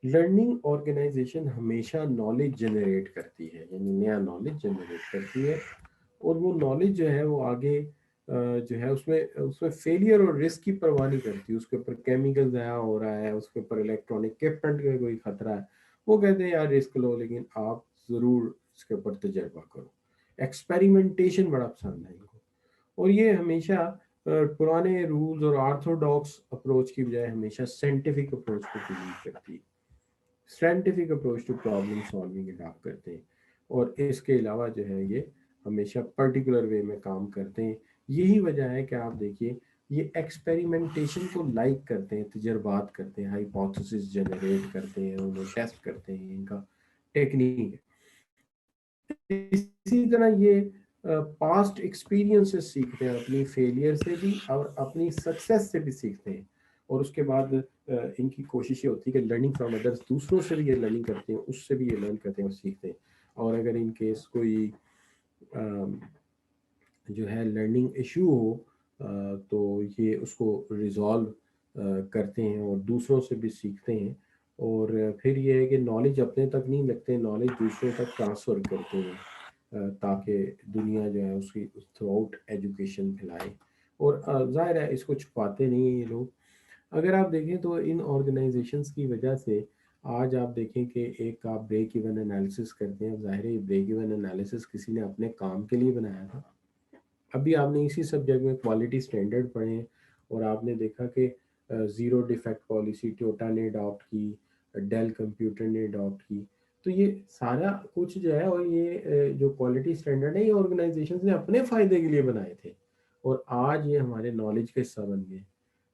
لرننگ آرگنائزیشن ہمیشہ نالج جنریٹ کرتی ہے، یعنی نیا نالج جنریٹ کرتی ہے، اور وہ نالج جو ہے وہ آگے جو ہے اس میں فیلئر اور رسک کی پرواہ نہیں کرتی۔ اس کے اوپر کیمیکل ضائع ہو رہا ہے، اس کے اوپر الیکٹرانک اکوپمنٹ کا کوئی خطرہ ہے، وہ کہتے ہیں یار رسک لو لیکن آپ ضرور اس کے اوپر تجربہ کرو۔ ایکسپیریمنٹیشن بڑا پسند ہے ان کو، اور یہ ہمیشہ پرانے رولز اور آرتھوڈاکس اپروچ کی بجائے ہمیشہ سائنٹیفک اپروچ کو بلیو کرتی ہے، scientific approach to problem solving adopt کرتے ہیں، اور اس کے علاوہ جو ہے یہ ہمیشہ پرٹیکولر وے میں کام کرتے ہیں۔ یہی وجہ ہے کہ آپ دیکھیے یہ ایکسپیریمنٹیشن کو لائک کرتے ہیں، تجربات کرتے ہیں، ہائپوتھیسس جنریٹ کرتے ہیں، انہیں ٹیسٹ کرتے ہیں، ان کا ٹیکنیک ہے۔ اسی طرح یہ پاسٹ ایکسپیرینس سے سیکھتے ہیں، اپنی فیلئر سے بھی اور اپنی سکسیس سے بھی سیکھتے ہیں، اور اس کے بعد ان کی کوشش یہ ہوتی ہے کہ لرننگ فرام ادرس، دوسروں سے بھی یہ لرننگ کرتے ہیں، اس سے بھی یہ لرن کرتے ہیں اور سیکھتے ہیں، اور اگر ان کیس کوئی جو ہے لرننگ ایشو ہو تو یہ اس کو ریزالو کرتے ہیں اور دوسروں سے بھی سیکھتے ہیں، اور پھر یہ ہے کہ نالج اپنے تک نہیں رکھتے، نالج دوسروں تک ٹرانسفر کرتے ہیں تاکہ دنیا جو ہے اس کی تھرو آؤٹ ایجوکیشن پھیلائے، اور ظاہر ہے اس کو چھپاتے نہیں ہیں یہ لوگ۔ اگر آپ دیکھیں تو ان آرگنائزیشنز کی وجہ سے آج آپ دیکھیں کہ ایک آپ بریک ایون انالیسس کرتے ہیں، ظاہر ہے بریک ایون انالیسس کسی نے اپنے کام کے لیے بنایا تھا، ابھی آپ نے اسی سبجیکٹ میں کوالٹی سٹینڈرڈ پڑھے ہیں اور آپ نے دیکھا کہ زیرو ڈیفیکٹ پالیسی ٹوٹا نے اڈاپٹ کی، ڈیل کمپیوٹر نے اڈاپٹ کی. تو یہ سارا کچھ جو ہے، اور یہ جو کوالٹی سٹینڈرڈ ہے، یہ آرگنائزیشنز نے اپنے فائدے کے لیے بنائے تھے اور آج یہ ہمارے نالج کا حصہ بن گئے.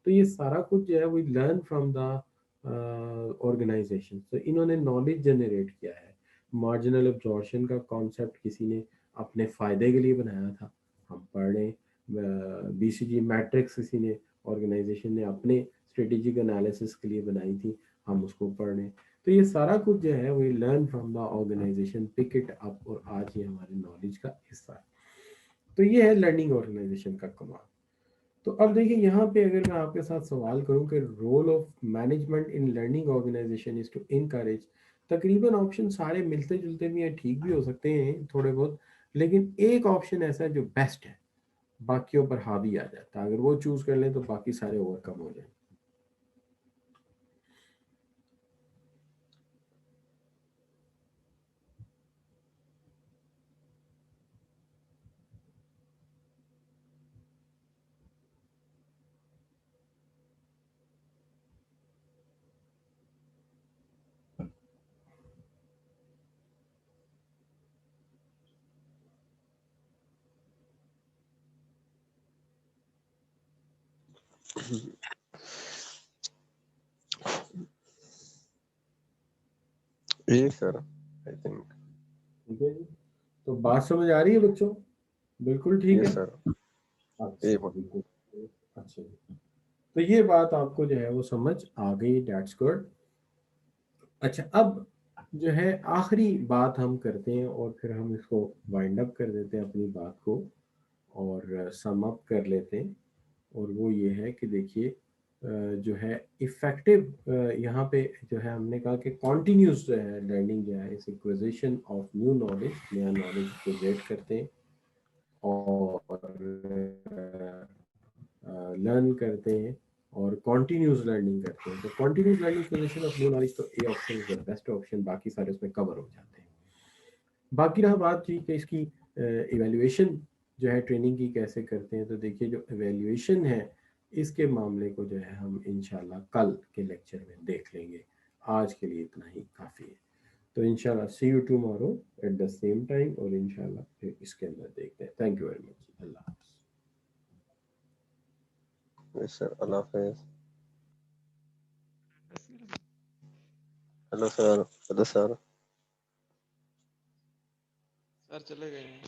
تو یہ سارا کچھ جو ہے we learn from the organisation. تو انہوں نے نالج جنریٹ کیا ہے. مارجنل ابزارپشن کا کانسیپٹ کسی نے اپنے فائدے کے لیے بنایا تھا، ہم پڑھ رہے ہیں. بی سی جی میٹرکس کسی نے آرگنائزیشن نے اپنے اسٹریٹجک انالیسس کے لیے بنائی تھی، ہم اس کو پڑھ رہے ہیں. تو یہ سارا کچھ جو ہے we learn from the organisation, pick it up, اور آج یہ ہمارے نالج کا حصہ ہے. تو یہ ہے لرننگ آرگنائزیشن کا کمال. تو اب دیکھیں یہاں پہ اگر میں آپ کے ساتھ سوال کروں کہ role of management in learning organisation is to encourage, تقریباً آپشن سارے ملتے جلتے بھی ہیں، ٹھیک بھی ہو سکتے ہیں تھوڑے بہت، لیکن ایک آپشن ایسا ہے جو بیسٹ ہے، باقیوں پر حاوی آ جاتا ہے. اگر وہ چوز کر لیں تو باقی سارے اوور کم ہو جائیں. جی سر آئی تھنک ٹھیک ہے جی. تو بات سمجھ آ رہی ہے بچوں؟ بالکل ٹھیک یس ہے. سر. اچھا بالکل اچھا. تو یہ بات آپ کو جو ہے وہ سمجھ آ گئی، دیٹس گڈ. اچھا اب جو ہے آخری بات ہم کرتے ہیں اور پھر ہم اس کو وائنڈ اپ کر دیتے ہیں اپنی بات کو اور سم اپ کر لیتے ہیں. اور وہ یہ ہے کہ دیکھیے جو ہے افیکٹو یہاں پہ جو ہے ہم نے کہا کہ کانٹینیوس جو ہے لرننگ جو ہے اس ایکوزیشن آف نیو نالج، نیا نالج ایکوزیٹ کرتے ہیں اور لرن کرتے ہیں اور کنٹینیوس لرننگ کرتے ہیں. تو continuous learning acquisition of new knowledge, تو a option is the best option, باقی سارے اس میں کور ہو جاتے ہیں. باقی رہا بات تھی کہ اس کی ایویلیویشن جو ہے ٹریننگ کی کیسے کرتے ہیں. تو دیکھیے جو ایویلیویشن ہے اس کے معاملے کو جو ہے ہم انشاءاللہ کل کے لیکچر میں دیکھ لیں گے. آج کے لیے اتنا ہی کافی ہے. تو انشاءاللہ see you tomorrow at the same time, اور انشاءاللہ پھر اس کے اندر دیکھتے ہیں. Thank you very much. اللہ حافظ. یس سر. اللہ حافظ. Hello sir. Hello sir. سر چلے گئے ہیں.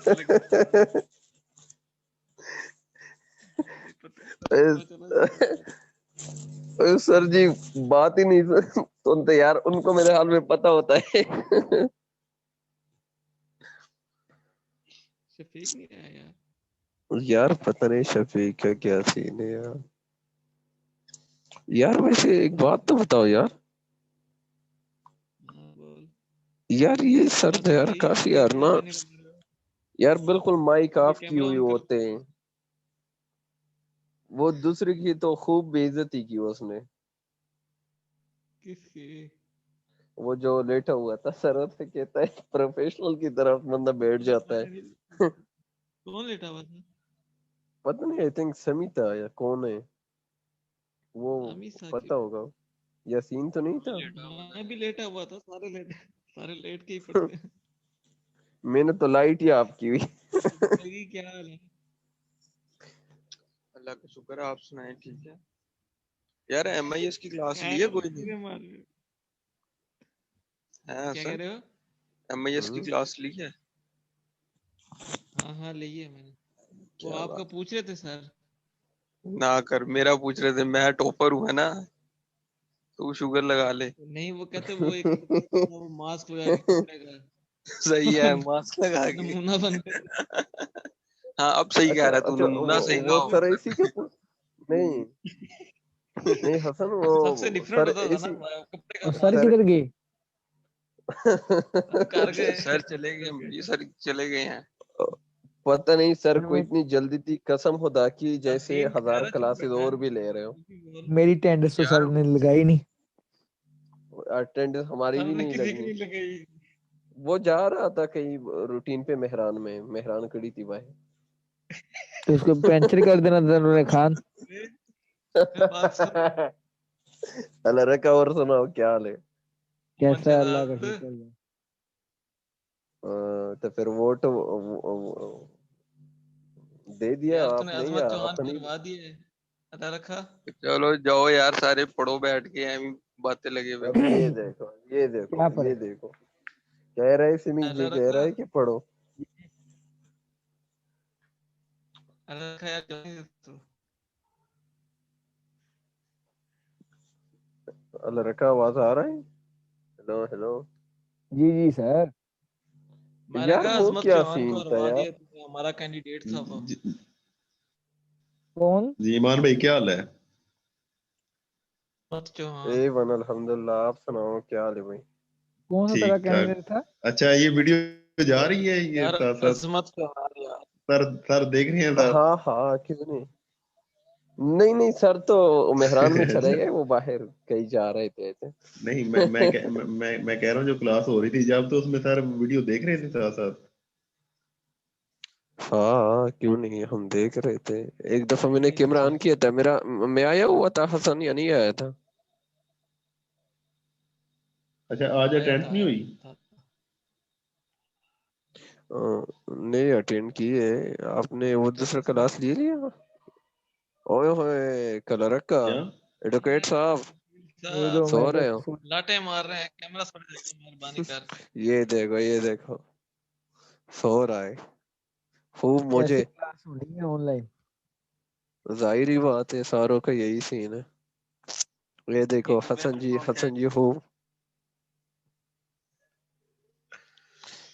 چلے گئے. سر جی بات ہی نہیں سنتے یار، ان کو میرے حال میں پتہ ہوتا ہے. شفیق نہیں آیا یار. یار پتہ نہیں شفیق کا کیا سین ہے یار. یار ویسے ایک بات تو بتاؤ یار، یار یہ سر یار کافی یار نا یار بالکل مائک آف کی ہوئی ہوتے ہیں. وہ دوسرے کی تو خوب بے عزتی کی اس نے. کس کی؟ وہ جو لیٹا ہوا تھا سر سے کہتا ہے پروفیشنل کی طرف بندہ بیٹھ جاتا ہے. کون لیٹا ہوا تھا؟ پتہ نہیں، آئی تھنک سمیتا یا کون ہے وہ، پتہ ہوگا. یاسین تو نہیں تھا. میں بھی لیٹا ہوا تھا. سارے لیٹ کے ہی پڑتے ہیں. میں نے تو لائٹ ہی آپ کی ہوئی. کیا حال ہے؟ اللہ کا شکر ہے. آپ سنائیں ٹھیک ہے یار؟ ایم آئی ایس کی کلاس لی ہے کوئی نہیں؟ کیا کہہ رہے ہو؟ ایم آئی ایس کی کلاس لی ہے؟ ہاں لی ہے میں نے. وہ آپ کا پوچھ رہے تھے سر. نہ کر میرا پوچھ رہے تھے. میں ٹاپر ہوں نا، تو شوگر لگا لے. نہیں وہ کہتے وہ ایک ماسک لگا کے کپڑے کا صحیح ہے ماسک لگا کے نمونہ بن کر. ہاں اب صحیح کہہ رہا تو نمونہ صحیح وہ کہا. سر اسی کے نہیں نہیں حسن وہ سب سے ڈیفرنٹ ہوتا تھا نا کپڑے کا. سر کدھر گئے؟ کر گئے سر چلے گئے. یہ سر چلے گئے ہیں. پتہ نہیں سر کو اتنی جلدی تھی قسم خدا کی، جیسے 1000 کلاسز اور بھی لے رہے ہو. میری ٹینڈس تو سر نے لگائی نہیں. اٹینڈنس ہماری سر بھی نے نہیں کسی کی لگنی. نہیں لگائی. وہ جا رہا تھا کہیں روٹین پہ مہران میں, مہران کھڑی تھی بھائی. تو اس کو پینچر کر دینا تھا انہوں نے خان. پھر بات سن, اللہ رکھا. اور سناؤ کیا حال ہے؟ کیسا ہے؟ اللہ کا شکر ہے. تو پھر ووٹ دے دیا یار تو آپ نے نے عظمت یا چوہان اپنی؟ کروا دیے. اللہ رکھا. چلو جاؤ یار سارے پڑھو بیٹھ کے ایویں باتیں لگے ہوئے. اب یہ دیکھو یہ دیکھو کیا پڑھے؟ یہ دیکھو کہہ رہے سمنگ اللہ جی کہہ رہا رکھا. ہے کہ پڑھو. اللہ رکھا یار کیوں نہیں تو. اللہ رکھا آواز آ رہا ہے؟ Hello hello. جی جی سر. میں نے یار کہا وہ عظمت کیا چوہان کو سین تھا ہروا یار. دیا تو ہمارا کینڈیڈیٹ تھا وہ. کون؟ جی ایمان بھائی کیا حال ہے؟ عظمت چوہان. اے ون الحمدللہ. آپ سناؤ کیا حال ہے بھائی؟ کون سا تیرا ٹھیک ٹھاک. کینڈیڈیٹ تھا؟ اچھا یہ ویڈیو جا رہی ہے یہ یار ساتھ ساتھ عظمت چوہان یار. سر دیکھ رہے ہیں سر؟ ہاں ہاں کیوں نہیں. نہیں نہیں سر تو مہران میں چلے اچھا گئے, وہ باہر کہیں جا رہے تھے. نہیں میں کہہ رہا ہوں جو کلاس ہو رہی تھی جب تو اس میں سر ویڈیو دیکھ رہے تھے ساتھ ساتھ. ہاں کیوں نہیں, ہم دیکھ رہے تھے. ایک دفعہ میں نے کیمرہ آن کیا تھا میرا, میں آیا ہوا تھا حسن یا نہیں آیا تھا؟ اچھا آج اٹینڈ نہیں ہوئی؟ نہیں اٹینڈ کی ہے. آپ نے وہ دوسرا کلاس لے لیا؟ اوئے ہوئے کلرک کا کیا ایڈوکیٹ صاحب یہ دو سو میں رہے ہو؟ لاٹے مار رہے ہیں. کیمرہ سڑ جائے گا مہربانی کر. یہ دیکھو سو رہا ہے خوب. کیسی مجھے کلاس ہونی ہے آن لائن؟ ظاہری بات ہے ساروں کا یہی سین ہے. یہ دیکھو حسن جی خوب.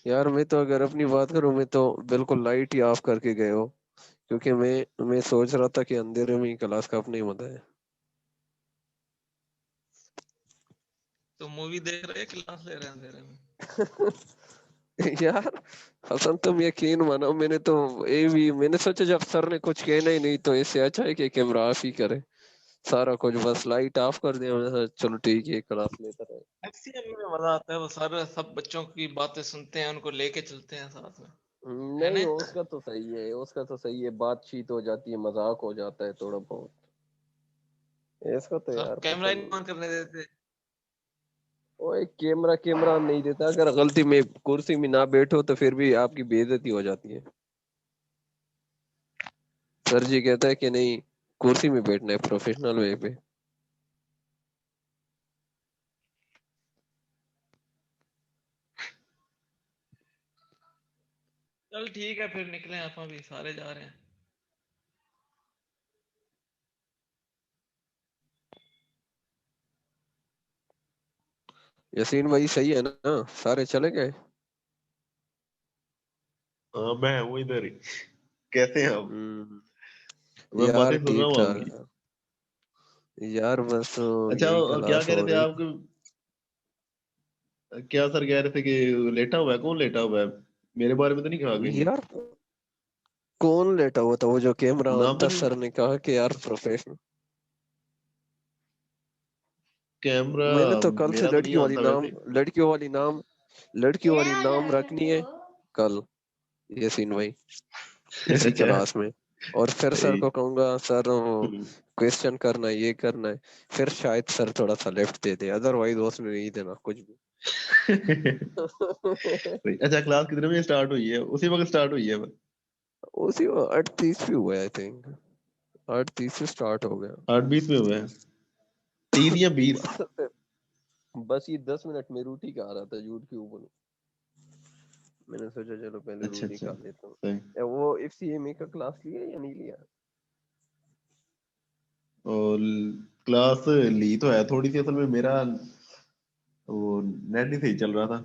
یار میں تو اگر اپنی بات کروں میں تو بالکل لائٹ ہی آف کر کے گئے ہو, کیونکہ میں سوچ رہا تھا کہ اندھیرے میں کلاس کا اپنا ہی مزہ ہے. تو مووی دیکھ رہے ہیں کلاس لے رہے ہیں اندھیرے میں. یار حسن تم یقین مانو میں نے سوچا جب سر نے کچھ کہنا ہی نہیں تو اس سے اچھا ہے کہ کیمرہ آف ہی کرے سارا کچھ, بس لائٹ آف کر دیا. چلو ٹھیک ہے کلاس لیتا رہے. میں مزہ آتا ہے. وہ سارے سب بچوں کی باتیں سنتے ہیں, ان کو لے کے چلتے ہیں ساتھ میں. ہے نہیں نا؟ اس کا تو صحیح ہے, بات چیت ہو جاتی ہے, مذاق ہو جاتا ہے تھوڑا بہت. اس کا تو سب یار کیمرہ ہی پسند. نہیں آن کرنے دیتے. اوے کیمرہ نہیں دیتا. اگر غلطی میں کرسی میں نہ بیٹھو تو پھر بھی آپ کی بے عزتی ہو جاتی ہے. سر جی کہتا ہے کہ نہیں کرسی میں بیٹھنا ہے پروفیشنل وے پہ. چل ٹھیک ہے پھر نکلیں, آپ بھی سارے جا رہے ہیں. یاسین بھائی صحیح ہے نا, سارے چلے گئے؟ ہاں میں ہوں ادھر ہی. کیسے ہیں آپ؟ میں یار باتیں سن رہا ٹھیک ہوں آپ ٹھاک کی. یار بس اچھا یہی کیا کلاس کہہ رہے ہو تھے رہی. آپ کو؟ کیا سر کہہ رہے تھے کہ لیٹا ہوا ہے؟ کون لیٹا ہوا ہے؟ میرے بارے میں تو نہیں کہا کہیں. یار کون لیٹا ہوا تھا؟ وہ جو کیمرہ آن نام تو تھا نہیں سر نے کہا کہ یار پروفیشنل. کیمرہ میں نے تو کل سے میرا تو نہیں آن تھا ویسے. لڑکیوں والی نام رکھنی ہے کل یاسین بھائی اسی اچھا کلاس میں. اور پھر سر کو کہوں گا سر کوشچن کرنا ہے, یہ کرنا ہے, پھر شاید سر تھوڑا سا لیفٹ دے دے, ادروائز اس نے نہیں دینا کچھ بھی. اچھا کلاس کتنے بجے اسٹارٹ ہوئی ہے؟ اسی وقت اسٹارٹ ہوئی ہے؟ اسی 8:30 پہ ہوا ہے آئی تھنک, 8:30 سے اسٹارٹ ہو گیا. 8:20 میں ہوا ہے؟ 30 یا 20؟ بس یہ 10 منٹ میں روٹی کھا رہا تھا, جھوٹ کیوں بولوں. میں نے سوچا چلو پہلے اچھا روٹی اچھا کھا لیتا صحیح. ہوں. وہ ایف سی ایم اے کا کلاس لیا یا نہیں لیا؟ اور کلاس لی تو ہے تھوڑی سی, اصل میں میرا وہ نیٹ نہیں صحیح چل رہا تھا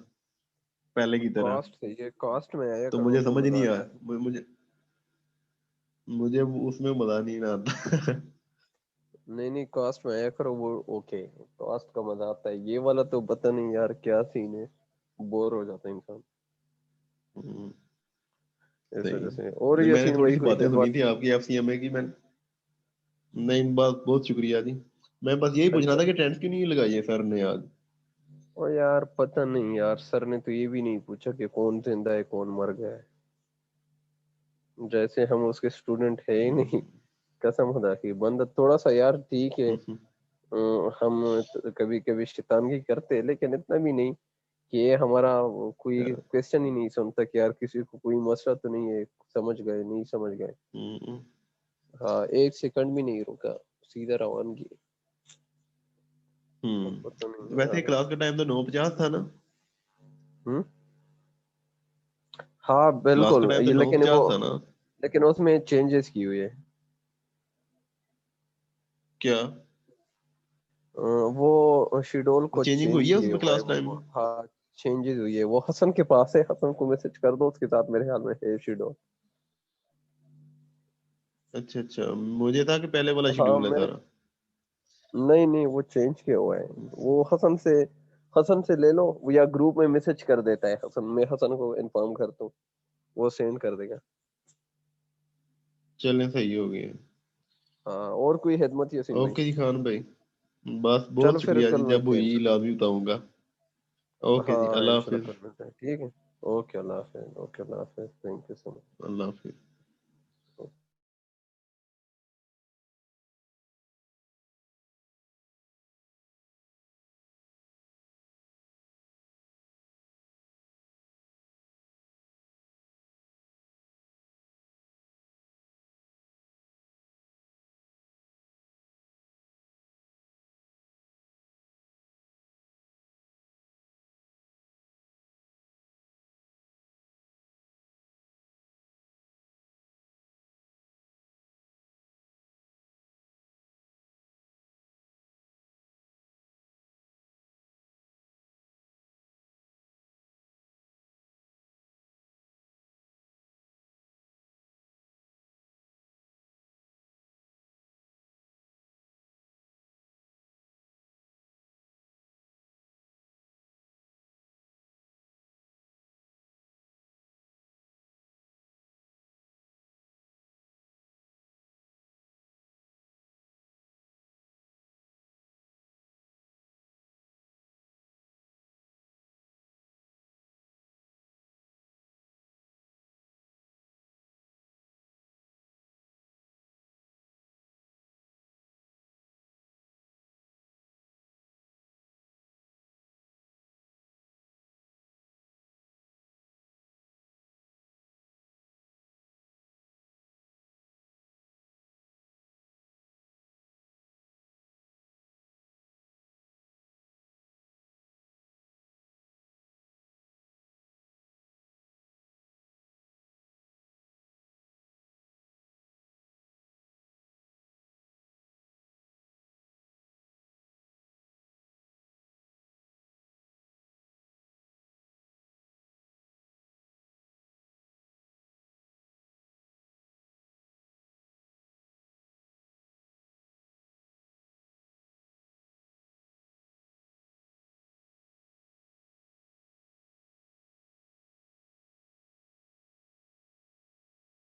پہلے کی طرح, کاسٹ صحیح ہے, کاسٹ میں آیا تو کرو, مجھے اس میں سمجھ مزہ نہیں آیا. آتا ہے. مجھے اس میں مزہ نہیں آتا. نہیں کاسٹ میں آیا کرو, وہ اوکے کاسٹ کا مزہ آتا ہے. یہ والا تو پتہ نہیں یار کیا سین ہے, بور ہو جاتا ہے انسان اس وجہ سے. اور صحیح. میں نے یاسین تھوڑی بھائی سی کوئی باتیں نئی سنی بات؟ تھی آپ کی ایف سی ایم اے کی. میں نہیں بات بہت شکریہ جی. میں بس یہی پوچھنا اچھا تھا کہ ٹینٹ کیوں نہیں لگائی ہے سر نے آج؟ ओ यार पता नहीं यार, सर ने तो ये भी नहीं पूछा कि कौन जिंदा है कौन मर गया है, जैसे हम उसके स्टूडेंट है ही नहीं। कसम खुदा की, बंदा थोड़ा सा यार ठीक है, हम कभी कभी शैतानगी करते हैं लेकिन इतना भी नहीं कि ये हमारा कोई क्वेश्चन ही नहीं सुनता कि यार किसी को कोई मसला तो नहीं है, समझ गए नहीं समझ गए। हाँ, एक सेकंड भी नहीं रुका, सीधा रवानगी। पता नहीं वैसे यार। क्लास का टाइम तो 9:50 था ना? हाँ क्लास का बिल्कुल, टाइम तो ये लेकिन 9:50 वो था ना? लेकिन उसमें चेंजेस की हुई है। क्या वो शेड्यूल को चेंजिंग चेंज हुई है किए उसमें हुआ है क्लास टाइम? वो। हाँ चेंजेस हुई है, वो हसन के पास है, हसन को मैसेज कर दो, उसके साथ मेरे ख्याल में है शेड्यूल। अच्छा अच्छा, मुझे था कि पहले वाला हाँ शेड्यूल है मेरे, सारा। नहीं नहीं वो चेंज किया हुआ है। वो हसन से ले लो, वो या ग्रुप में मैसेज कर देता है हसन, मैं हसन को इन्फॉर्म करता हूँ, वो सेंड कर देगा। चलें, सही हो गया। हाँ और कोई खिदमत यासीन भाई? ओके जी खान भाई, बस चलो बहुत फिर शुक्रिया जी, कल जब मिलते हैं हुई इंशाल्लाह। लाजमी बताऊंगा। ओके जी, हाँ अल्लाह इंशाल्लाह हाफिज। कल मिलते हैं, ठीक है। Okay Allah Hafiz, okay Allah Hafiz, thank you so much. Allah Hafiz.